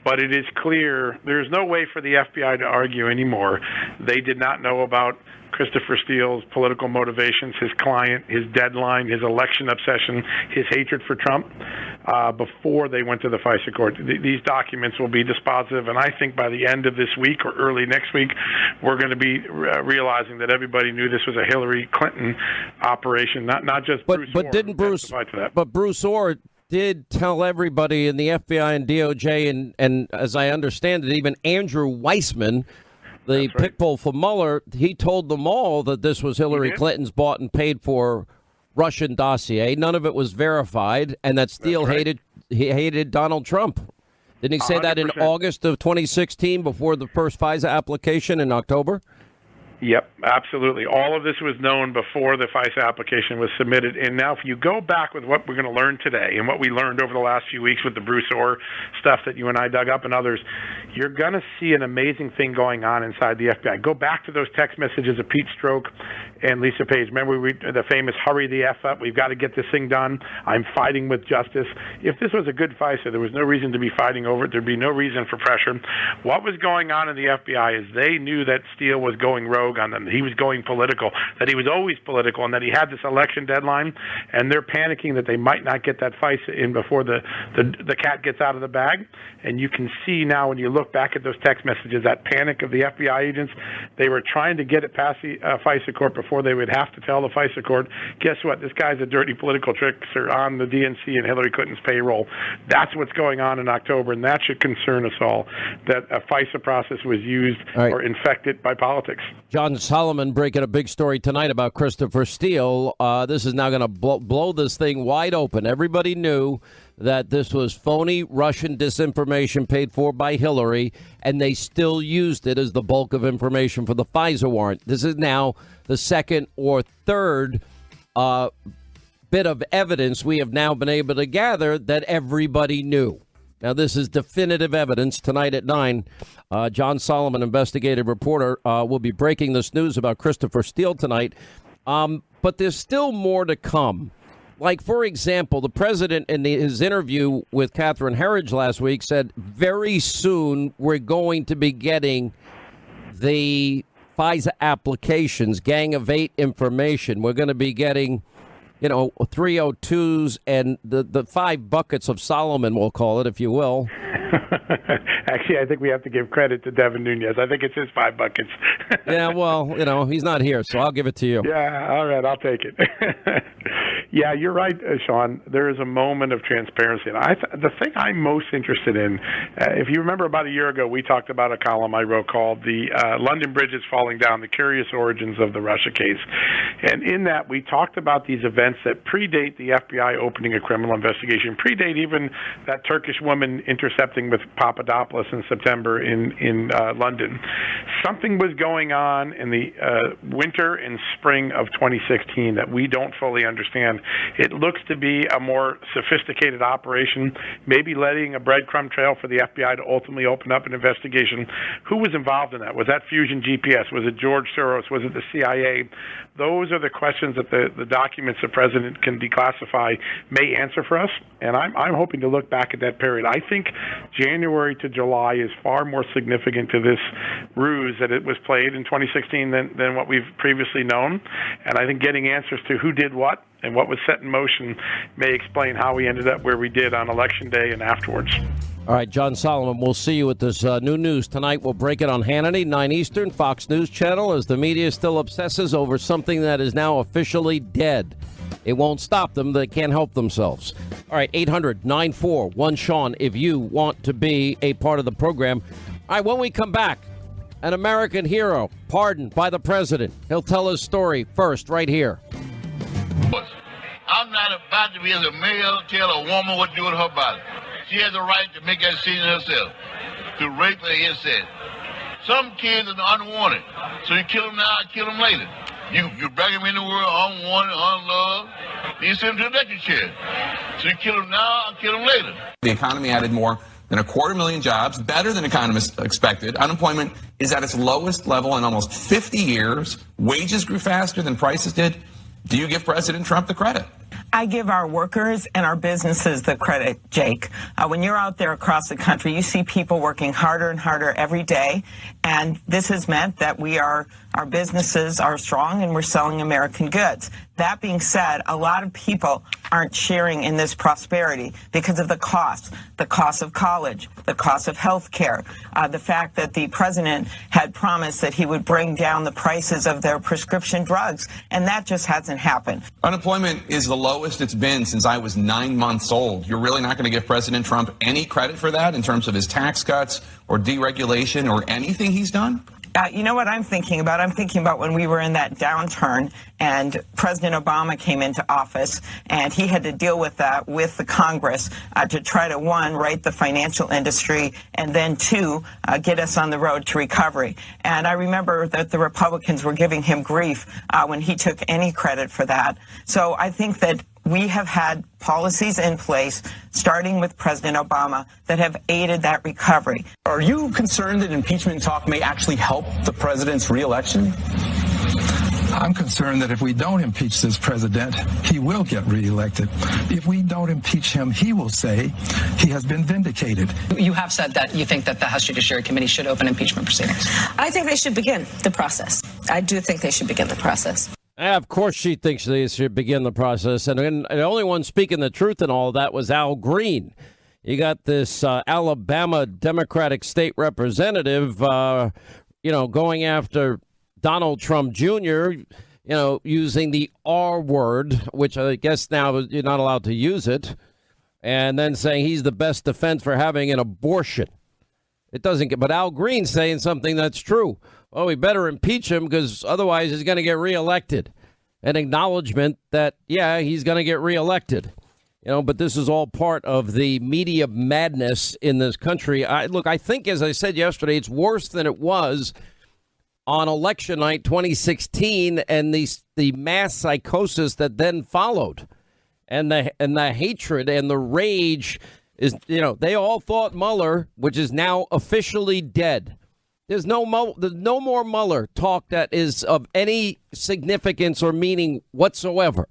But it is clear there's no way for the FBI to argue anymore. They did not know about Christopher Steele's political motivations, his client, his deadline, his election obsession, his hatred for Trump, before they went to the FISA court. These documents will be dispositive, and I think by the end of this week or early next week, we're going to be realizing that everybody knew this was a Hillary Clinton operation, not just Bruce Orr. But Bruce Orr did tell everybody in the FBI and DOJ, and as I understand it, even Andrew Weissman, the pit bull for Mueller, he told them all that this was Hillary Clinton's bought and paid for Russian dossier. None of it was verified, and that Steele hated Donald Trump. Didn't he say 100%. That in August of 2016 before the first FISA application in October? Yep, absolutely. All of this was known before the FISA application was submitted. And now if you go back with what we're going to learn today and what we learned over the last few weeks with the Bruce Orr stuff that you and I dug up and others, you're going to see an amazing thing going on inside the FBI. Go back to those text messages of Pete Strzok and Lisa Page. Remember the famous hurry the F up, we've got to get this thing done, I'm fighting with justice. If this was a good FISA, there was no reason to be fighting over it. There'd be no reason for pressure. What was going on in the FBI is they knew that Steele was going rogue on them. He was going political, that he was always political, and that he had this election deadline, and they're panicking that they might not get that FISA in before the cat gets out of the bag. And you can see now when you look back at those text messages, that panic of the FBI agents. They were trying to get it past the FISA court before they would have to tell the FISA court, guess what, this guy's a dirty political trickster on the DNC and Hillary Clinton's payroll. That's what's going on in October, and that should concern us all, that a FISA process was used or infected by politics. John Solomon breaking a big story tonight about Christopher Steele. This is now going to blow this thing wide open. Everybody knew that this was phony Russian disinformation paid for by Hillary, and they still used it as the bulk of information for the FISA warrant. This is now the second or third bit of evidence we have now been able to gather that everybody knew. Now, this is definitive evidence. Tonight at 9, John Solomon, investigative reporter, will be breaking this news about Christopher Steele tonight. But there's still more to come. Like, for example, the president in his interview with Catherine Herridge last week said very soon we're going to be getting the FISA applications, Gang of 8 information. We're going to be getting 302s and the 5 buckets of Solomon, we'll call it, if you will. Actually, I think we have to give credit to Devin Nunes. I think it's his 5 buckets. Yeah, well, he's not here, so I'll give it to you. Yeah, all right, I'll take it. Yeah, you're right, Sean. There is a moment of transparency. And the thing I'm most interested in, if you remember about a year ago, we talked about a column I wrote called The London Bridge is Falling Down, The Curious Origins of the Russia Case. And in that, we talked about these events that predate the FBI opening a criminal investigation, predate even that Turkish woman intercepting with Papadopoulos in September in London. Something was going on in the winter and spring of 2016 that we don't fully understand. It looks to be a more sophisticated operation, maybe letting a breadcrumb trail for the FBI to ultimately open up an investigation. Who was involved in that? Was that Fusion GPS? Was it George Soros? Was it the CIA? Those are the questions that the documents the president can declassify may answer for us, and I'm hoping to look back at that period. I think January to July is far more significant to this ruse that it was played in 2016 than what we've previously known, and I think getting answers to who did what and what was set in motion may explain how we ended up where we did on Election Day and afterwards. All right, John Solomon, we'll see you with this new news tonight. We'll break it on Hannity, 9 Eastern, Fox News Channel, as the media still obsesses over something that is now officially dead. It won't stop them. They can't help themselves. All right, 800-941-SEAN if you want to be a part of the program. All right, when we come back, an American hero pardoned by the president. He'll tell his story first right here. I'm not about to be as a male tell a woman what to do with her body. She has the right to make that decision herself, to rape her incest. Some kids are unwanted, so you kill them now, kill them later. You bring them in the world unwanted, unloved, you send them to the electric chair. So you kill them now, kill them later. The economy added more than 250,000 jobs, better than economists expected. Unemployment is at its lowest level in almost 50 years. Wages grew faster than prices did. Do you give President Trump the credit? I give our workers and our businesses the credit, Jake. When you're out there across the country, you see people working harder and harder every day, and this has meant that we are our businesses are strong, and we're selling American goods. That being said, a lot of people aren't sharing in this prosperity because of the cost of college, the cost of health care, the fact that the president had promised that he would bring down the prices of their prescription drugs, and that just hasn't happened. Unemployment is the lowest it's been since I was 9 months old. You're really not going to give President Trump any credit for that in terms of his tax cuts or deregulation or anything he's done? You know what I'm thinking about? I'm thinking about when we were in that downturn and President Obama came into office, and he had to deal with that with the Congress to try to, one, right the financial industry, and then two, get us on the road to recovery. And I remember that the Republicans were giving him grief when he took any credit for that. So I think that we have had policies in place, starting with President Obama, that have aided that recovery. Are you concerned that impeachment talk may actually help the president's reelection? I'm concerned that if we don't impeach this president, he will get reelected. If we don't impeach him, he will say he has been vindicated. You have said that you think that the House Judiciary Committee should open impeachment proceedings. I think they should begin the process. I do think they should begin the process. Of course she thinks they should begin the process. And the only one speaking the truth in all of that was Al Green. You got this Alabama Democratic state representative, going after Donald Trump Jr., using the R word, which I guess now you're not allowed to use it, and then saying he's the best defense for having an abortion. It doesn't get, but Al Green saying something that's true. Oh, we better impeach him because otherwise he's going to get reelected. An acknowledgement that, yeah, he's going to get reelected. But this is all part of the media madness in this country. I think, as I said yesterday, it's worse than it was on election night 2016 and the mass psychosis that then followed. And the hatred and the rage is, they all thought Mueller, which is now officially dead. There's no more Mueller talk that is of any significance or meaning whatsoever.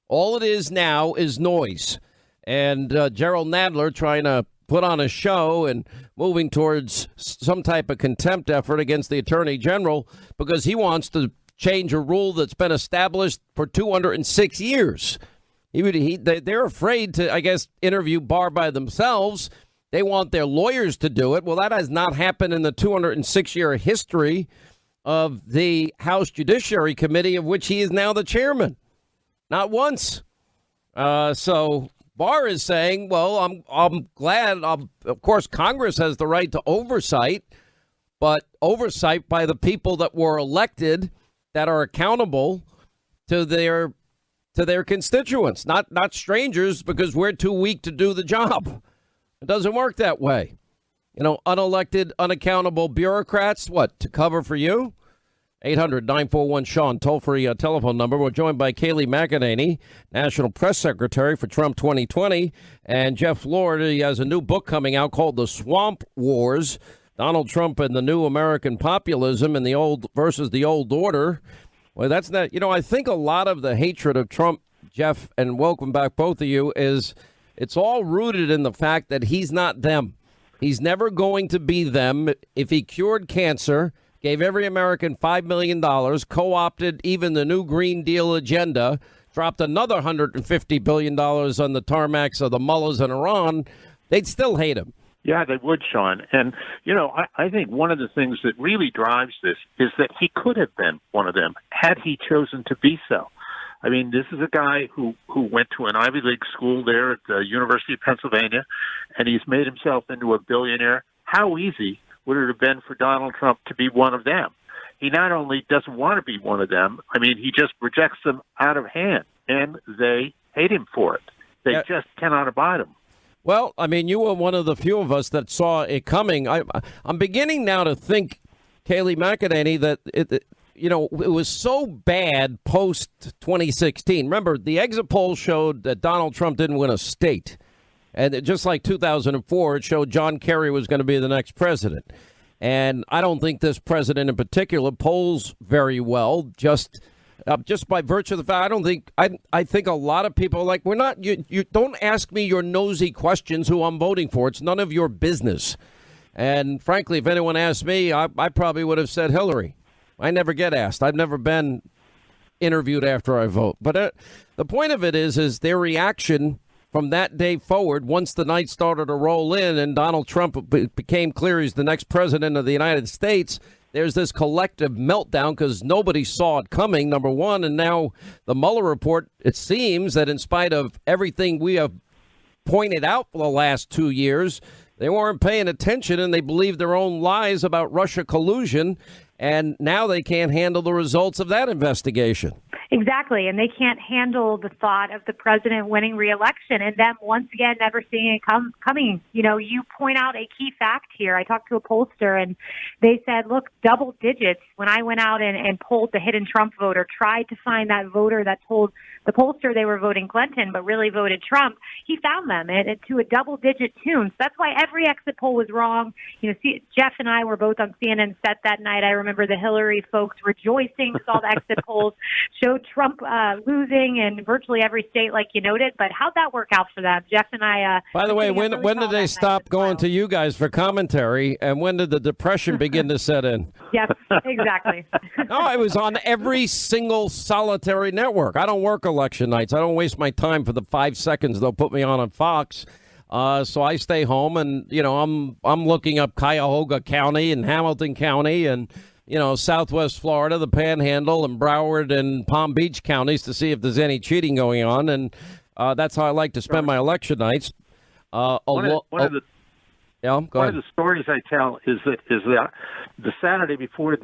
All it is now is noise. And Gerald Nadler trying to put on a show and moving towards some type of contempt effort against the Attorney General because he wants to change a rule that's been established for 206 years. They're afraid to, I guess, interview Barr by themselves. They want their lawyers to do it. Well, that has not happened in the 206-year history of the House Judiciary Committee, of which he is now the chairman. Not once. So Barr is saying, well, I'm glad. Of course, Congress has the right to oversight, but oversight by the people that were elected that are accountable to their constituents, not strangers because we're too weak to do the job. It doesn't work that way. Unelected, unaccountable bureaucrats, to cover for you? 800-941-SEAN, toll-free telephone number. We're joined by Kayleigh McEnany, National Press Secretary for Trump 2020, and Jeff Lord. He has a new book coming out called The Swamp Wars, Donald Trump and the New American Populism and the Old versus the Old Order. Well, that's not, I think a lot of the hatred of Trump, Jeff, and welcome back both of you, is it's all rooted in the fact that he's not them. He's never going to be them. If he cured cancer, gave every American $5 million, co-opted even the new Green Deal agenda, dropped another $150 billion on the tarmacs of the mullahs in Iran, they'd still hate him. Yeah, they would, Sean. And, I think one of the things that really drives this is that he could have been one of them had he chosen to be so. I mean, this is a guy who went to an Ivy League school there at the University of Pennsylvania, and he's made himself into a billionaire. How easy would it have been for Donald Trump to be one of them? He not only doesn't want to be one of them, he just rejects them out of hand, and they hate him for it. They just cannot abide him. Well, you were one of the few of us that saw it coming. I'm beginning now to think, Kayleigh McEnany, that it was so bad post-2016. Remember, the exit poll showed that Donald Trump didn't win a state. And just like 2004, it showed John Kerry was going to be the next president. And I don't think this president in particular polls very well, just by virtue of the fact, I think a lot of people are like, we're not, you don't ask me your nosy questions who I'm voting for. It's none of your business. And frankly, if anyone asked me, I probably would have said Hillary. I never get asked. I've never been interviewed after I vote. But the point of it is their reaction from that day forward, once the night started to roll in and Donald Trump became clear he's the next president of the United States, there's this collective meltdown because nobody saw it coming, number one. And now the Mueller report, it seems that in spite of everything we have pointed out for the last 2 years, they weren't paying attention and they believed their own lies about Russia collusion. And now they can't handle the results of that investigation. Exactly. And they can't handle the thought of the president winning re-election and them once again never seeing it coming. You know, you point out a key fact here. I talked to a pollster and they said, look, double digits. When I went out and polled the hidden Trump voter, tried to find that voter that told the pollster they were voting Clinton but really voted Trump, he found them and to a double-digit tune. So that's why every exit poll was wrong. You know, Jeff and I were both on CNN set that night. I remember the Hillary folks rejoicing with all the exit polls, showed Trump losing in virtually every state, like you noted. But how'd that work out for them? Jeff and I. By the way, when did they stop going to you guys for commentary, and when did the depression begin to set in? Yep, exactly. No, I was on every single solitary network. I don't work election nights. I don't waste my time for the 5 seconds they'll put me on Fox. So I stay home, and you know I'm looking up Cuyahoga County and Hamilton County and Southwest Florida, the Panhandle, and Broward and Palm Beach counties to see if there's any cheating going on, and that's how I like to spend my election nights. One of the stories I tell is that the Saturday before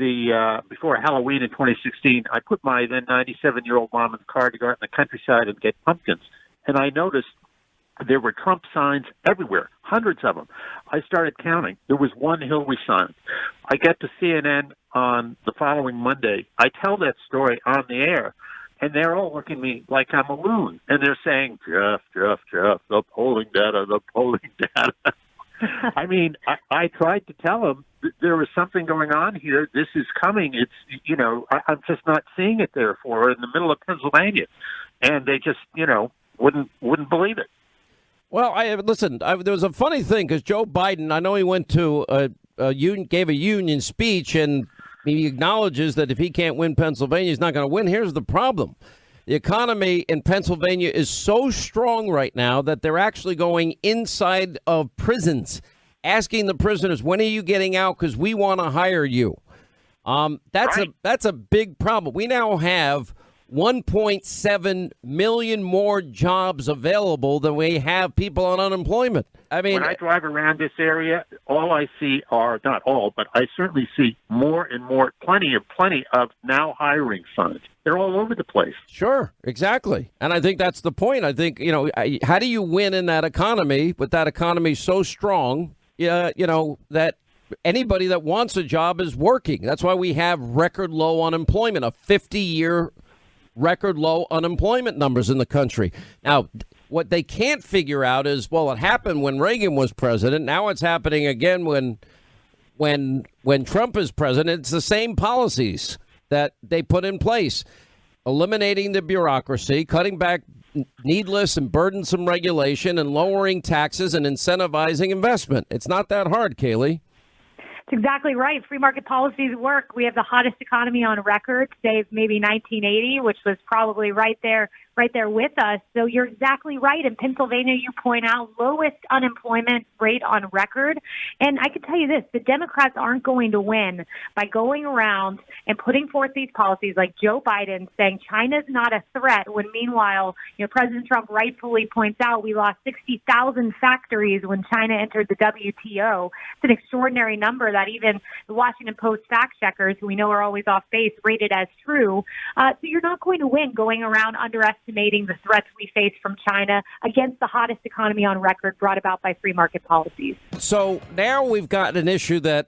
Halloween in 2016, I put my then 97-year-old mom in the car to go out in the countryside and get pumpkins, and I noticed there were Trump signs everywhere, hundreds of them. I started counting. There was one Hillary sign. I get to CNN on the following Monday. I tell that story on the air, and they're all looking at me like I'm a loon. And they're saying, Jeff, the polling data. I mean, I tried to tell them there was something going on here. This is coming. It's, I'm just not seeing it, therefore, in the middle of Pennsylvania. And they just, wouldn't believe it. Well, there was a funny thing because Joe Biden, I know he went to gave a union speech, and he acknowledges that if he can't win Pennsylvania, he's not going to win. Here's the problem. The economy in Pennsylvania is so strong right now that they're actually going inside of prisons, asking the prisoners, when are you getting out? Because we want to hire you. That's a big problem. We now have 1.7 million more jobs available than we have people on unemployment. I mean, when I drive around this area, all I see are, not all, but I certainly see more and more, plenty of now hiring signs. They're all over the place. Sure, exactly. And I think that's the point. I think, how do you win in that economy with that economy so strong, that anybody that wants a job is working? That's why we have record low unemployment, a 50-year record low unemployment numbers in the country. Now, what they can't figure out is, well, it happened when Reagan was president. Now it's happening again when Trump is president. It's the same policies that they put in place, eliminating the bureaucracy, cutting back needless and burdensome regulation, and lowering taxes and incentivizing investment. It's not that hard, Kaylee. That's exactly right. Free market policies work. We have the hottest economy on record, say maybe 1980, which was probably right there with us. So you're exactly right. In Pennsylvania, you point out lowest unemployment rate on record. And I can tell you this, the Democrats aren't going to win by going around and putting forth these policies like Joe Biden saying China's not a threat, when meanwhile, President Trump rightfully points out we lost 60,000 factories when China entered the WTO. It's an extraordinary number that even the Washington Post fact checkers, who we know are always off base, rated as true. So you're not going to win going around underestimating the threats we face from China against the hottest economy on record brought about by free market policies. So now we've got an issue that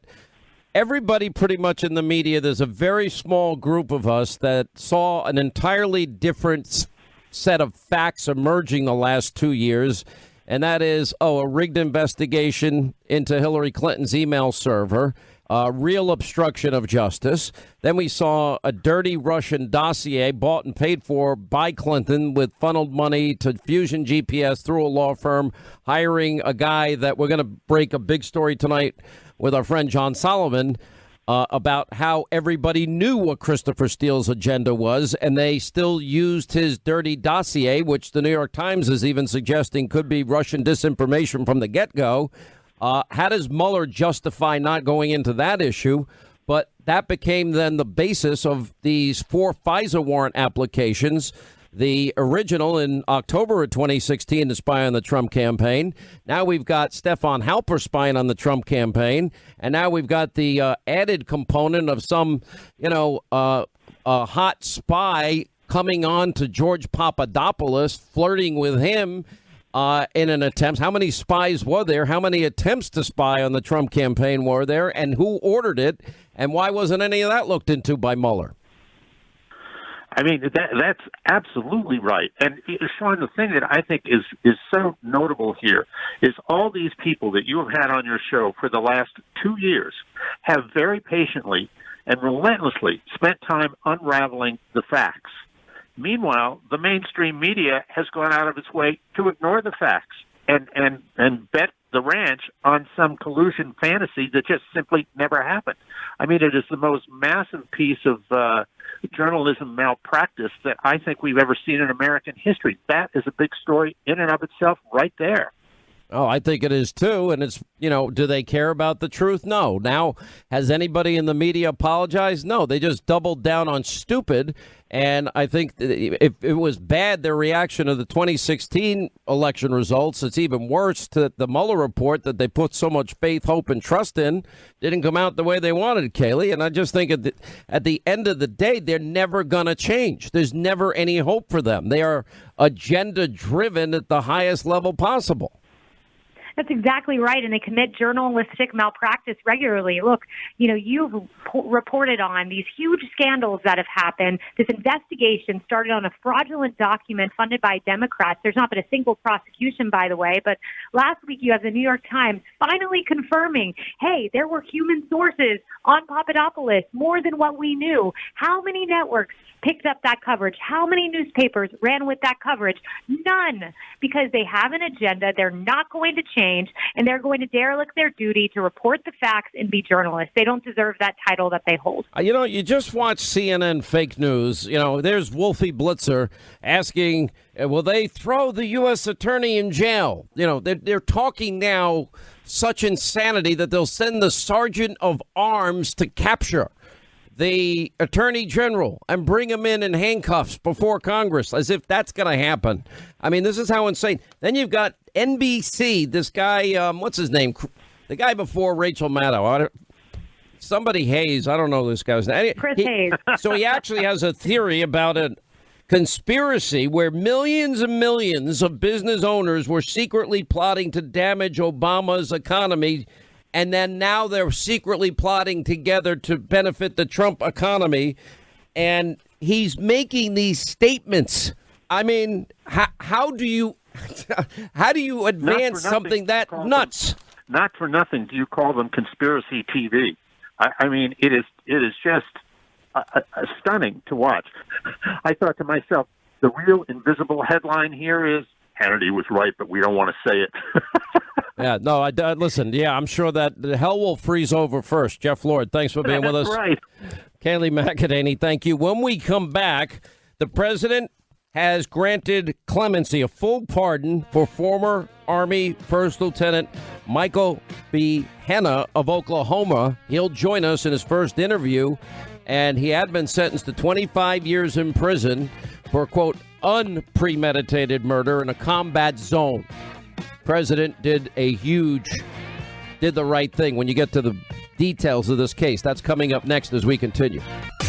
everybody pretty much in the media, there's a very small group of us that saw an entirely different set of facts emerging the last 2 years. And that is, a rigged investigation into Hillary Clinton's email server, real obstruction of justice. Then we saw a dirty Russian dossier bought and paid for by Clinton with funneled money to Fusion GPS through a law firm, hiring a guy that we're going to break a big story tonight with our friend John Solomon. about how everybody knew what Christopher Steele's agenda was, and they still used his dirty dossier, which the New York Times is even suggesting could be Russian disinformation from the get-go. How does Mueller justify not going into that issue? But that became then the basis of these 4 FISA warrant applications. The original in October of 2016 to spy on the Trump campaign. Now we've got Stefan Halper spying on the Trump campaign. And now we've got the added component of some, a hot spy coming on to George Papadopoulos, flirting with him in an attempt. How many spies were there? How many attempts to spy on the Trump campaign were there? And who ordered it? And why wasn't any of that looked into by Mueller? I mean, that's absolutely right. And Sean, the thing that I think is so notable here is all these people that you have had on your show for the last 2 years have very patiently and relentlessly spent time unraveling the facts. Meanwhile, the mainstream media has gone out of its way to ignore the facts and bet the ranch on some collusion fantasy that just simply never happened. I mean, it is the most massive piece of journalism malpractice that I think we've ever seen in American history. That is a big story in and of itself right there. Oh, I think it is, too. And it's, do they care about the truth? No. Now, has anybody in the media apologized? No, they just doubled down on stupid. And I think if it was bad, their reaction to the 2016 election results, it's even worse to the Mueller report that they put so much faith, hope, and trust in didn't come out the way they wanted, Kaylee. And I just think at the end of the day, they're never going to change. There's never any hope for them. They are agenda driven at the highest level possible. That's exactly right, and they commit journalistic malpractice regularly. Look, you've reported on these huge scandals that have happened. This investigation started on a fraudulent document funded by Democrats. There's not been a single prosecution, by the way, but last week you have the New York Times finally confirming, hey, there were human sources on Papadopoulos, more than what we knew. How many networks picked up that coverage? How many newspapers ran with that coverage? None, because they have an agenda. They're not going to change, and they're going to derelict their duty to report the facts and be journalists. They don't deserve that title that they hold. You just watch CNN fake news. There's Wolfie Blitzer asking, will they throw the U.S. attorney in jail? They're talking now such insanity that they'll send the sergeant of arms to capture the attorney general and bring him in handcuffs before Congress, as if that's going to happen. I mean, this is how insane. Then you've got NBC, this guy, what's his name? The guy before Rachel Maddow. Somebody Hayes. I don't know this guy's name. Chris Hayes. So he actually has a theory about a conspiracy where millions and millions of business owners were secretly plotting to damage Obama's economy. And then now they're secretly plotting together to benefit the Trump economy. And he's making these statements. I mean, how do you advance something that nuts? Not for nothing do you call them conspiracy TV. I mean, it is just stunning to watch. I thought to myself, the real invisible headline here is Hannity was right, but we don't want to say it. Yeah, no, listen, I'm sure that the hell will freeze over first. Jeff Lord, thanks for being with us. Right. Kaylee McEnany, thank you. When we come back, the president has granted clemency, a full pardon for former Army First Lieutenant Michael B. Hanna of Oklahoma. He'll join us in his first interview, and he had been sentenced to 25 years in prison for, quote, unpremeditated murder in a combat zone. President did the right thing. When you get to the details of this case, that's coming up next as we continue.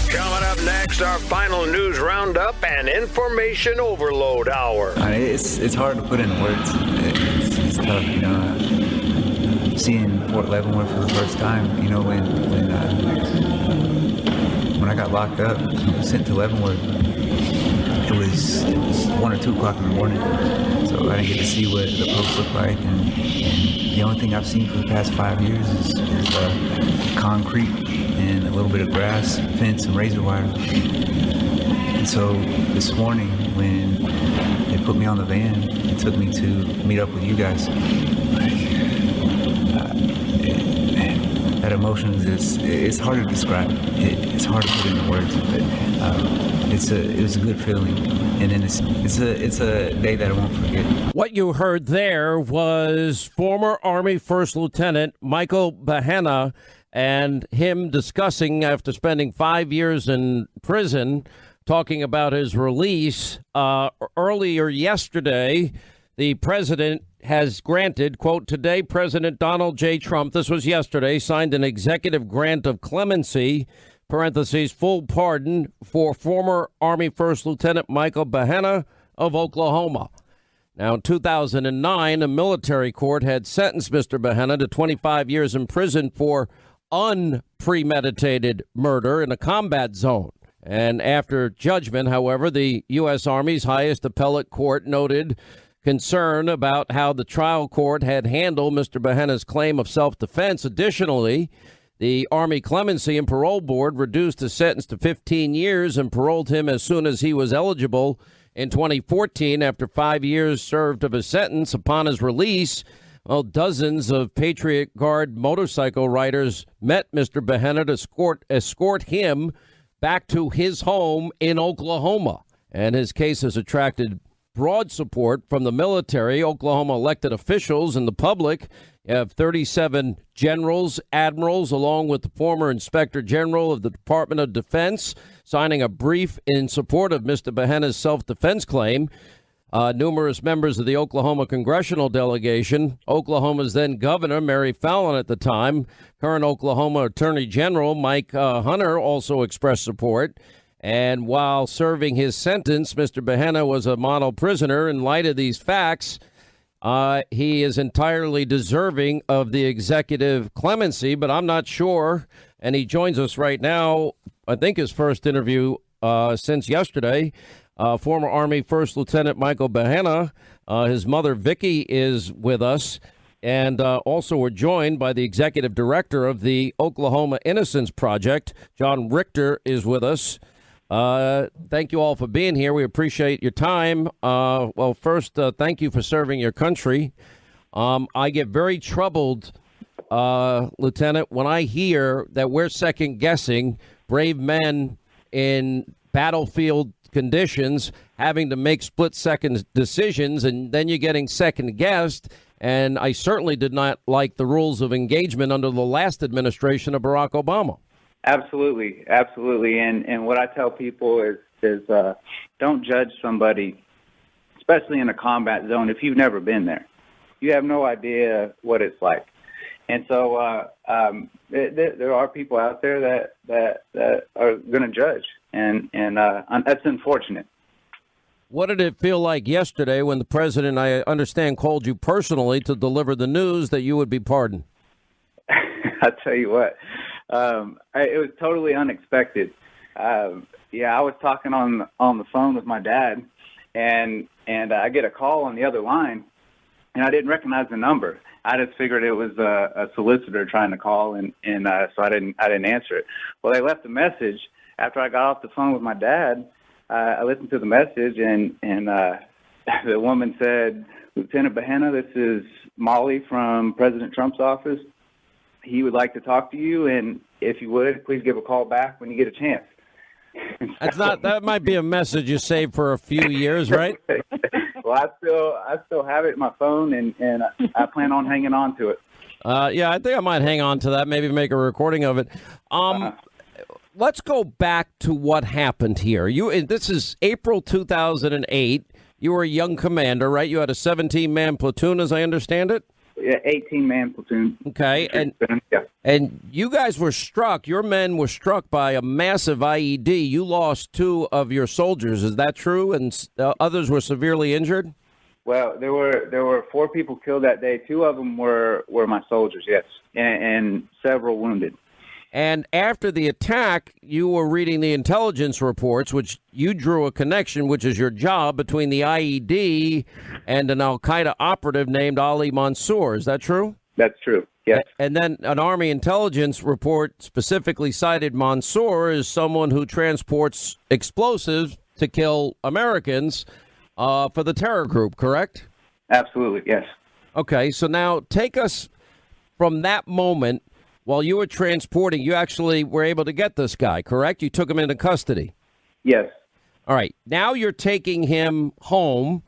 Coming up next, our final news roundup and information overload hour. It's hard to put in words. It's tough, seeing Fort Leavenworth for the first time, when I got locked up, sent to Leavenworth, it was 1 or 2 o'clock in the morning, so I didn't get to see what the post looked like, and the only thing I've seen for the past 5 years is concrete and a little bit of grass, fence, and razor wire. And so this morning, when they put me on the van and took me to meet up with you guys, that emotion it's hard to describe. It's hard to put into words, but it was a good feeling, and then it's a day that I won't forget. What you heard there was former Army First Lieutenant Michael Bahena and him discussing, after spending 5 years in prison, talking about his release. Earlier yesterday, the president has granted, quote, today, President Donald J. Trump, this was yesterday, signed an executive grant of clemency, parentheses, full pardon, for former Army First Lieutenant Michael Bahena of Oklahoma. Now, in 2009, a military court had sentenced Mr. Bahena to 25 years in prison for unpremeditated murder in a combat zone. And after judgment, however, the U.S. Army's highest appellate court noted concern about how the trial court had handled Mr. Bahena's claim of self-defense. Additionally, the Army Clemency and Parole Board reduced his sentence to 15 years and paroled him as soon as he was eligible in 2014 after 5 years served of his sentence. Upon his release, well, dozens of Patriot Guard motorcycle riders met Mr. Bahena to escort him back to his home in Oklahoma. And his case has attracted broad support from the military, Oklahoma elected officials, and the public. You have 37 generals, admirals, along with the former Inspector General of the Department of Defense, signing a brief in support of Mr. Bahena's self-defense claim. Numerous members of the Oklahoma congressional delegation, Oklahoma's then governor, Mary Fallin at the time, current Oklahoma Attorney General Mike Hunter also expressed support. And while serving his sentence, Mr. Bahena was a model prisoner. In light of these facts, he is entirely deserving of the executive clemency, but I'm not sure. And he joins us right now, I think his first interview since yesterday. Former Army First Lieutenant Michael Bahena, his mother Vicky is with us, and also we're joined by the executive director of the Oklahoma Innocence Project, John Richter, is with us. Thank you all for being here. We appreciate your time. Well, first, thank you for serving your country. I get very troubled, Lieutenant, when I hear that we're second guessing brave men in battlefield conditions having to make split-second decisions, and then you're getting second-guessed. And I certainly did not like the rules of engagement under the last administration of Barack Obama. Absolutely. And what I tell people is don't judge somebody, especially in a combat zone, if you've never been there. You have no idea what it's like. And so there are people out there that are going to judge, and that's unfortunate. What did it feel like yesterday when the president, I understand, called you personally to deliver the news that you would be pardoned? I'll tell you what, it was totally unexpected. I was talking on the phone with my dad, and I get a call on the other line, and I didn't recognize the number. I just figured it was a solicitor trying to call, and so I didn't answer it. Well, they left a message after I got off the phone with my dad. I listened to the message, and the woman said, "Lieutenant Bahena, this is Molly from President Trump's office. He would like to talk to you, and if you would, please give a call back when you get a chance." That might be a message you saved for a few years, right? Well, I still have it in my phone, and I plan on hanging on to it. Yeah, I think I might hang on to that, maybe make a recording of it. Let's go back to what happened here. This is April 2008. You were a young commander, right? You had a 17-man platoon, as I understand it? Yeah, 18-man platoon. Okay, and you guys were struck, your men were struck by a massive IED. You lost 2 of your soldiers, is that true? And others were severely injured? Well, there were 4 people killed that day. 2 of them were my soldiers, yes, and several wounded. And after the attack, you were reading the intelligence reports, which you drew a connection, which is your job, between the IED and an al-Qaeda operative named Ali Mansour. Is that true? That's true, yes. And then an Army intelligence report specifically cited Mansour as someone who transports explosives to kill Americans for the terror group, correct? Absolutely, yes. Okay, so now take us from that moment while you were transporting, you actually were able to get this guy, correct? You took him into custody. Yes. All right. Now you're taking him home,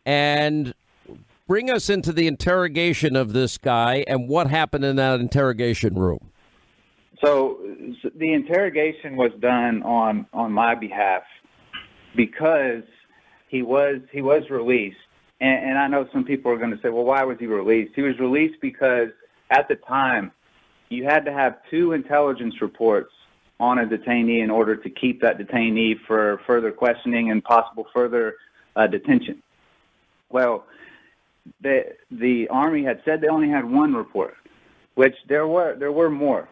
and bring us into the interrogation of this guy and what happened in that interrogation room. So the interrogation was done on my behalf because he was released. And I know some people are going to say, well, why was he released? He was released because at the time you had to have 2 intelligence reports on a detainee in order to keep that detainee for further questioning and possible further detention. Well, the Army had said they only had 1 report, which there were more,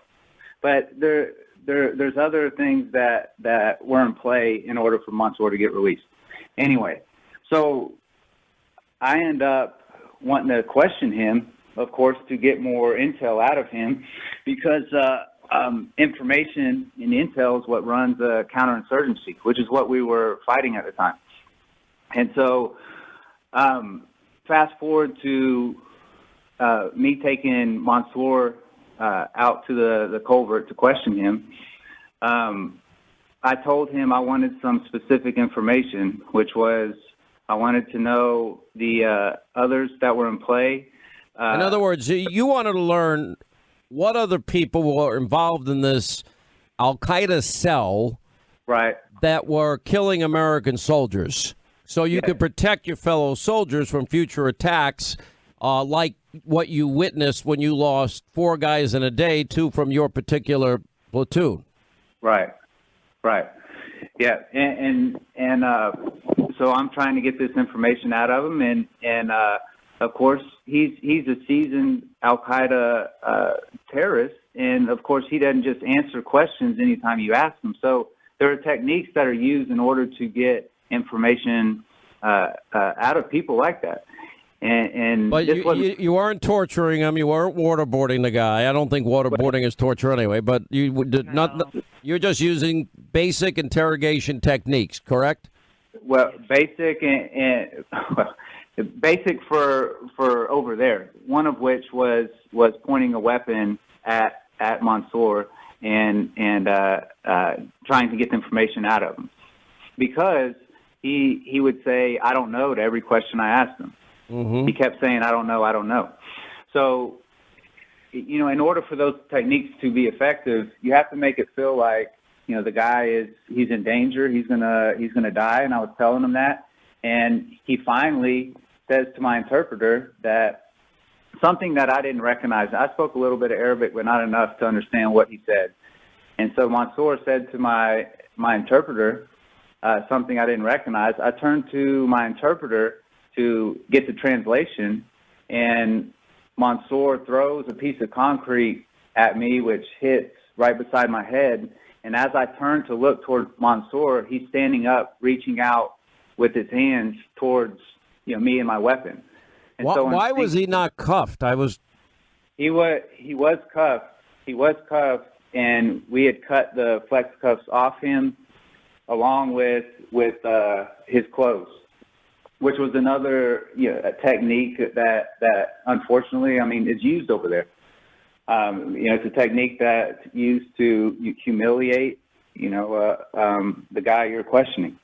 but there's other things that were in play in order for Mansour to get released. Anyway, so I end up wanting to question him, of course, to get more intel out of him, because information and intel is what runs a counterinsurgency, which is what we were fighting at the time. And so fast forward to me taking Mansour out to the culvert to question him. I told him I wanted some specific information, which was I wanted to know the others that were in play. In other words, you wanted to learn what other people were involved in this Al-Qaeda cell, right, that were killing American soldiers, so you could protect your fellow soldiers from future attacks, like what you witnessed when you lost 4 guys in a day, 2 from your particular platoon. Right. Yeah, and so I'm trying to get this information out of him, and of course he's a seasoned Al-Qaeda terrorist, and of course he doesn't just answer questions anytime you ask him. So there are techniques that are used in order to get information out of people like that. But you weren't torturing him. You weren't waterboarding the guy. I don't think waterboarding is torture anyway. But you did not. You're just using basic interrogation techniques, correct? Well, basic and basic for over there. One of which was pointing a weapon at Mansour and trying to get the information out of him, because he would say, "I don't know" to every question I asked him. Mm-hmm. He kept saying, I don't know. So, in order for those techniques to be effective, you have to make it feel like, the guy he's in danger. He's gonna die. And I was telling him that. And he finally says to my interpreter that something that I didn't recognize. I spoke a little bit of Arabic, but not enough to understand what he said. And so Mansour said to my interpreter something I didn't recognize. I turned to my interpreter to get the translation, and Mansour throws a piece of concrete at me, which hits right beside my head. And as I turn to look towards Mansour, he's standing up, reaching out with his hands towards me and my weapon. And why was he not cuffed? He was cuffed. He was cuffed, and we had cut the flex cuffs off him along with his clothes, which was another a technique that unfortunately, is used over there. It's a technique that's used to humiliate, the guy you're questioning.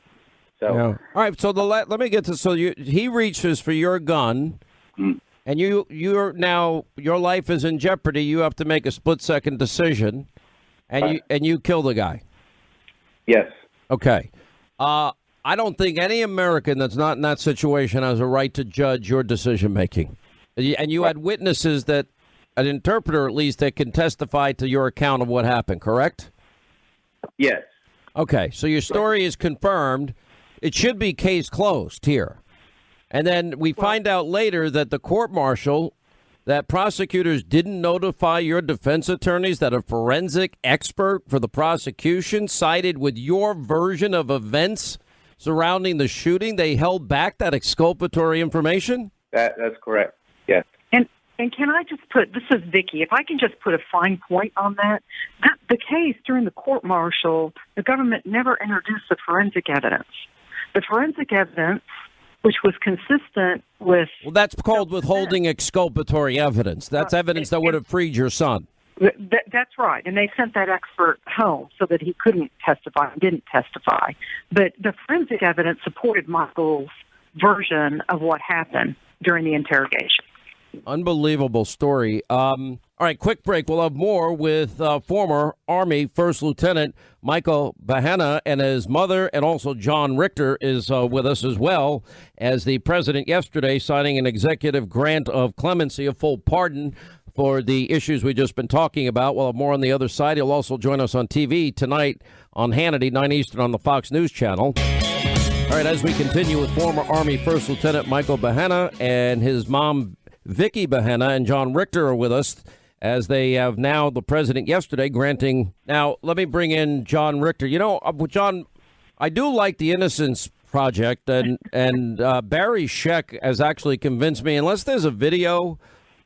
So, all right. So let me get to. So he reaches for your gun, and you're now your life is in jeopardy. You have to make a split-second decision, and you kill the guy. Yes. Okay. I don't think any American that's not in that situation has a right to judge your decision making. And you had witnesses, that an interpreter at least, that can testify to your account of what happened, correct? Yes. Okay, so your story is confirmed. It should be case closed here. And then we find out later that the court-martial, that prosecutors didn't notify your defense attorneys that a forensic expert for the prosecution sided with your version of events surrounding the shooting. They held back that exculpatory information? That's correct. Yes. And can I just put, this is Vicki, if I can just put a fine point on that, the case during the court-martial, the government never introduced the forensic evidence. The forensic evidence, which was consistent with... Well, that's called withholding exculpatory evidence. That's evidence that would have freed your son. That's right. And they sent that expert home so that he couldn't testify and didn't testify. But the forensic evidence supported Michael's version of what happened during the interrogation. Unbelievable story. All right, quick break. We'll have more with former Army First Lieutenant Michael Bahana and his mother, and also John Richter is with us as well, as the president yesterday signing an executive grant of clemency, a full pardon for the issues we've just been talking about. We'll have more on the other side. He'll also join us on TV tonight on Hannity, 9 Eastern on the Fox News Channel. All right, as we continue with former Army First Lieutenant Michael Bahana and his mom, Vicky Bahana, and John Richter are with us, as they have now the president yesterday granting. Now, let me bring in John Richter. You know, John, I do like the Innocence Project, and Barry Scheck has actually convinced me, unless there's a video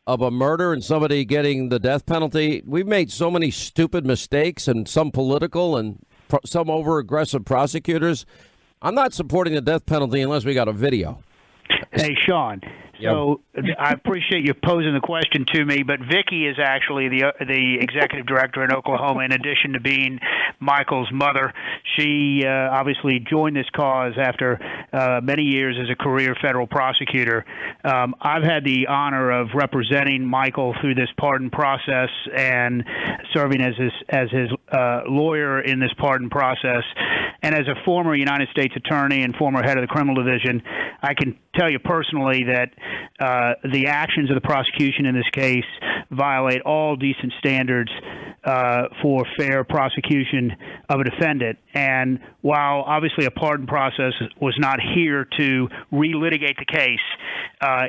of a murder and somebody getting the death penalty, we've made so many stupid mistakes, and some political and some over-aggressive prosecutors. I'm not supporting the death penalty unless we got a video. Hey, Sean. So I appreciate you posing the question to me, but Vicky is actually the executive director in Oklahoma. In addition to being Michael's mother, she obviously joined this cause after many years as a career federal prosecutor. I've had the honor of representing Michael through this pardon process and serving as his lawyer in this pardon process. And as a former United States attorney and former head of the criminal division, I can tell you personally that the actions of the prosecution in this case violate all decent standards for fair prosecution of a defendant. And while obviously a pardon process was not here to relitigate the case,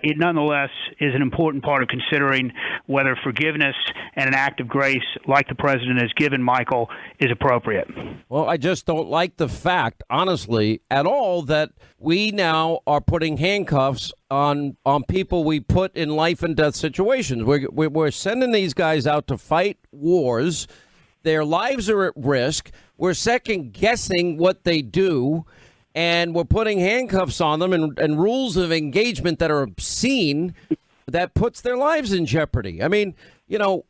it nonetheless is an important part of considering whether forgiveness and an act of grace like the president has given Michael is appropriate. Well, I just don't like the fact, honestly, at all, that we now are putting handcuffs on people we put in life and death situations. We're sending these guys out to fight wars. Their lives are at risk. We're second guessing what they do, and we're putting handcuffs on them and rules of engagement that are obscene, that puts their lives in jeopardy. I mean, you know,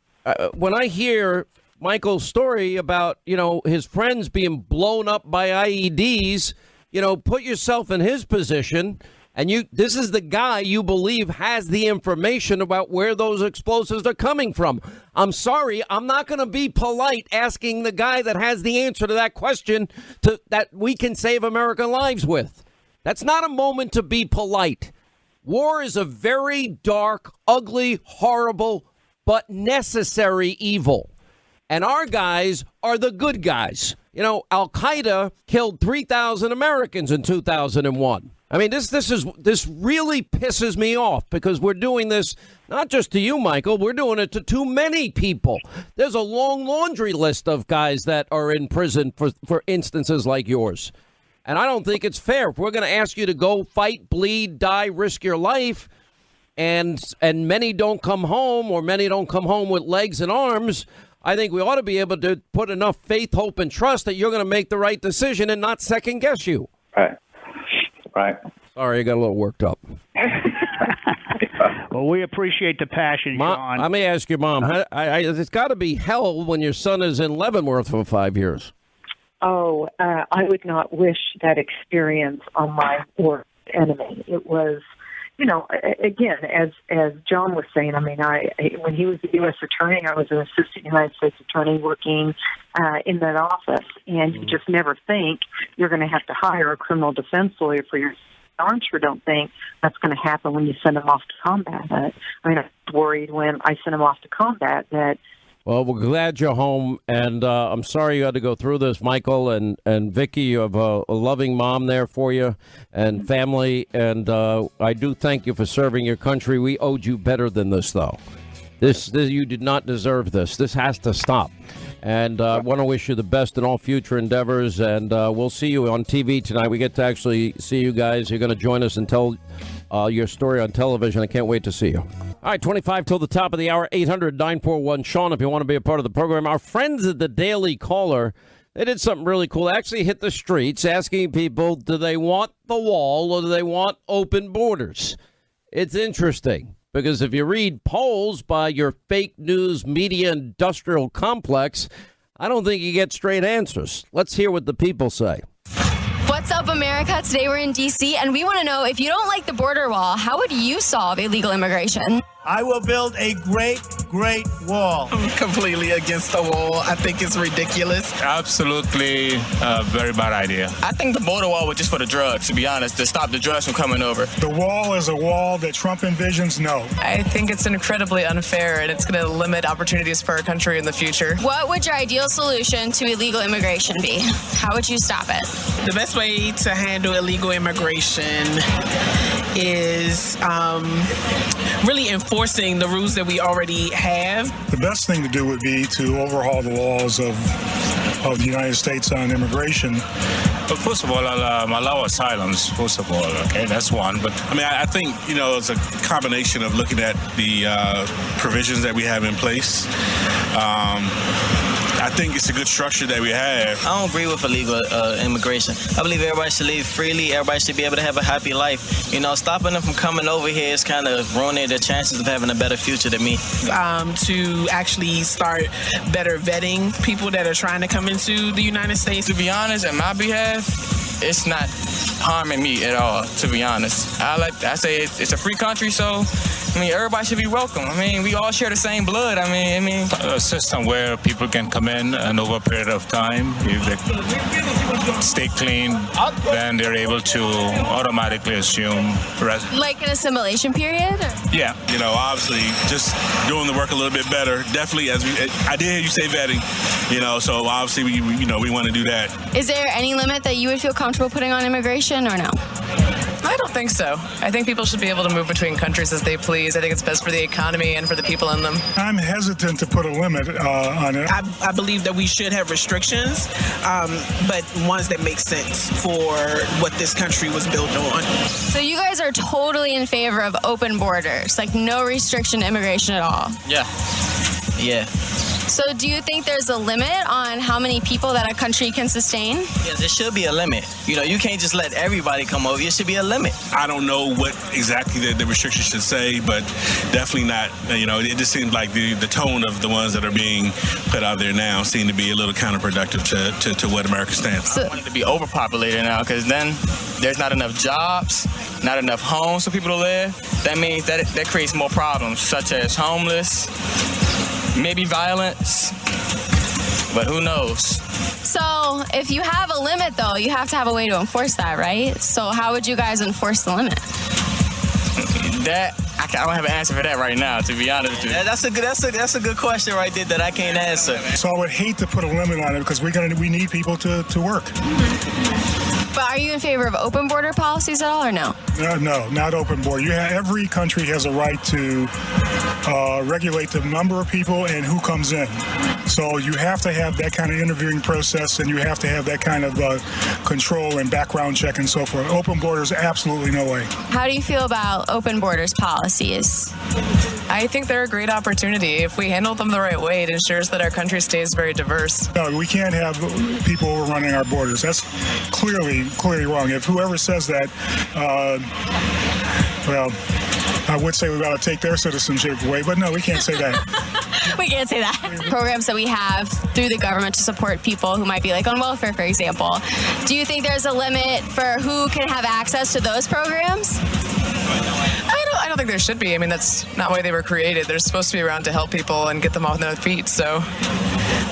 when I hear Michael's story about, you know, his friends being blown up by IEDs, you know, put yourself in his position. And this is the guy you believe has the information about where those explosives are coming from. I'm sorry, I'm not going to be polite asking the guy that has the answer to that question that we can save American lives with. That's not a moment to be polite. War is a very dark, ugly, horrible, but necessary evil. And our guys are the good guys. You know, Al-Qaeda killed 3,000 Americans in 2001. I mean, this really pisses me off, because we're doing this not just to you, Michael. We're doing it to too many people. There's a long laundry list of guys that are in prison for instances like yours. And I don't think it's fair. If we're going to ask you to go fight, bleed, die, risk your life, and many don't come home, or many don't come home with legs and arms, I think we ought to be able to put enough faith, hope, and trust that you're going to make the right decision and not second guess you. Right. Sorry, I got a little worked up. Well, we appreciate the passion, Sean. Let me ask you, Mom, it's got to be hell when your son is in Leavenworth for 5 years. Oh, I would not wish that experience on my worst enemy. It was, you know, again, as John was saying, I mean, when he was a U.S. attorney, I was an assistant United States attorney working in that office, and you just never think you're going to have to hire a criminal defense lawyer for your. I sure don't think that's going to happen when you send him off to combat. I mean, I was worried when I sent him off to combat that. Well, we're glad you're home, and I'm sorry you had to go through this, Michael, and Vicky. You have a loving mom there for you and family, and I do thank you for serving your country. We owed you better than this, though. This you did not deserve this. This has to stop. And I want to wish you the best in all future endeavors, and we'll see you on TV tonight. We get to actually see you guys. You're going to join us and tell your story on television. I can't wait to see you. All right, 25 till the top of the hour, 800-941-SEAN if you want to be a part of the program. Our friends at the Daily Caller, they did something really cool. They actually hit the streets asking people, do they want the wall or do they want open borders? It's interesting. Because if you read polls by your fake news media industrial complex, I don't think you get straight answers. Let's hear what the people say. What's up, America? Today we're in D.C., and we want to know, if you don't like the border wall, how would you solve illegal immigration? I will build a great wall. I'm completely against the wall. I think it's ridiculous. Absolutely a very bad idea. I think the border wall was just for the drugs, to be honest, to stop the drugs from coming over. The wall is a wall that Trump envisions? No. I think it's incredibly unfair, and it's going to limit opportunities for our country in the future. What would your ideal solution to illegal immigration be? How would you stop it? The best way to handle illegal immigration is really enforcing the rules that we already have. The best thing to do would be to overhaul the laws of the United States on immigration. But first of all, allow asylums, first of all, okay? That's one. But, I mean, I think, it's a combination of looking at the provisions that we have in place. I think it's a good structure that we have. I don't agree with illegal immigration. I believe everybody should live freely. Everybody should be able to have a happy life. Stopping them from coming over here is kind of ruining their chances of having a better future than me. To actually start better vetting people that are trying to come into the United States. To be honest, on my behalf, it's not harming me at all, to be honest. I say it's a free country, so everybody should be welcome. We all share the same blood. A system where people can come in and over a period of time, if they stay clean, then they're able to automatically assume residence. Like an assimilation period? Or? Yeah. Obviously, just doing the work a little bit better. Definitely, I did hear you say vetting, so obviously we want to do that. Is there any limit that you would feel comfortable putting on immigration or no? I don't think so. I think people should be able to move between countries as they please. I think it's best for the economy and for the people in them. I'm hesitant to put a limit on it. I believe that we should have restrictions, but ones that make sense for what this country was built on. So you guys are totally in favor of open borders, like no restriction to immigration at all? Yeah. So do you think there's a limit on how many people that a country can sustain? Yeah, there should be a limit. You can't just let everybody come over. There should be a limit. I don't know what exactly the restrictions should say, but definitely not. It just seems like the tone of the ones that are being put out there now seem to be a little counterproductive to what America stands for. I want it to be overpopulated now, because then there's not enough jobs, not enough homes for people to live. That means that creates more problems, such as homeless, maybe violence, but who knows? So if you have a limit, though, you have to have a way to enforce that, right? So how would you guys enforce the limit? I don't have an answer for that right now, to be honest with you. That's a good question right there that I can't answer. So I would hate to put a limit on it because we need people to work. But are you in favor of open border policies at all, or no? No, not open border. Every country has a right to regulate the number of people and who comes in. So you have to have that kind of interviewing process, and you have to have that kind of control and background check and so forth. Open borders, absolutely no way. How do you feel about open borders policies? I think they're a great opportunity. If we handle them the right way, it ensures that our country stays very diverse. No, we can't have people overrunning our borders. That's clearly wrong. If whoever says that, I would say we got to take their citizenship away, but no, we can't say that. We can't say that. Programs that we have through the government to support people who might be on welfare, for example. Do you think there's a limit for who can have access to those programs? I don't think there should be. That's not why they were created. They're supposed to be around to help people and get them off their feet. So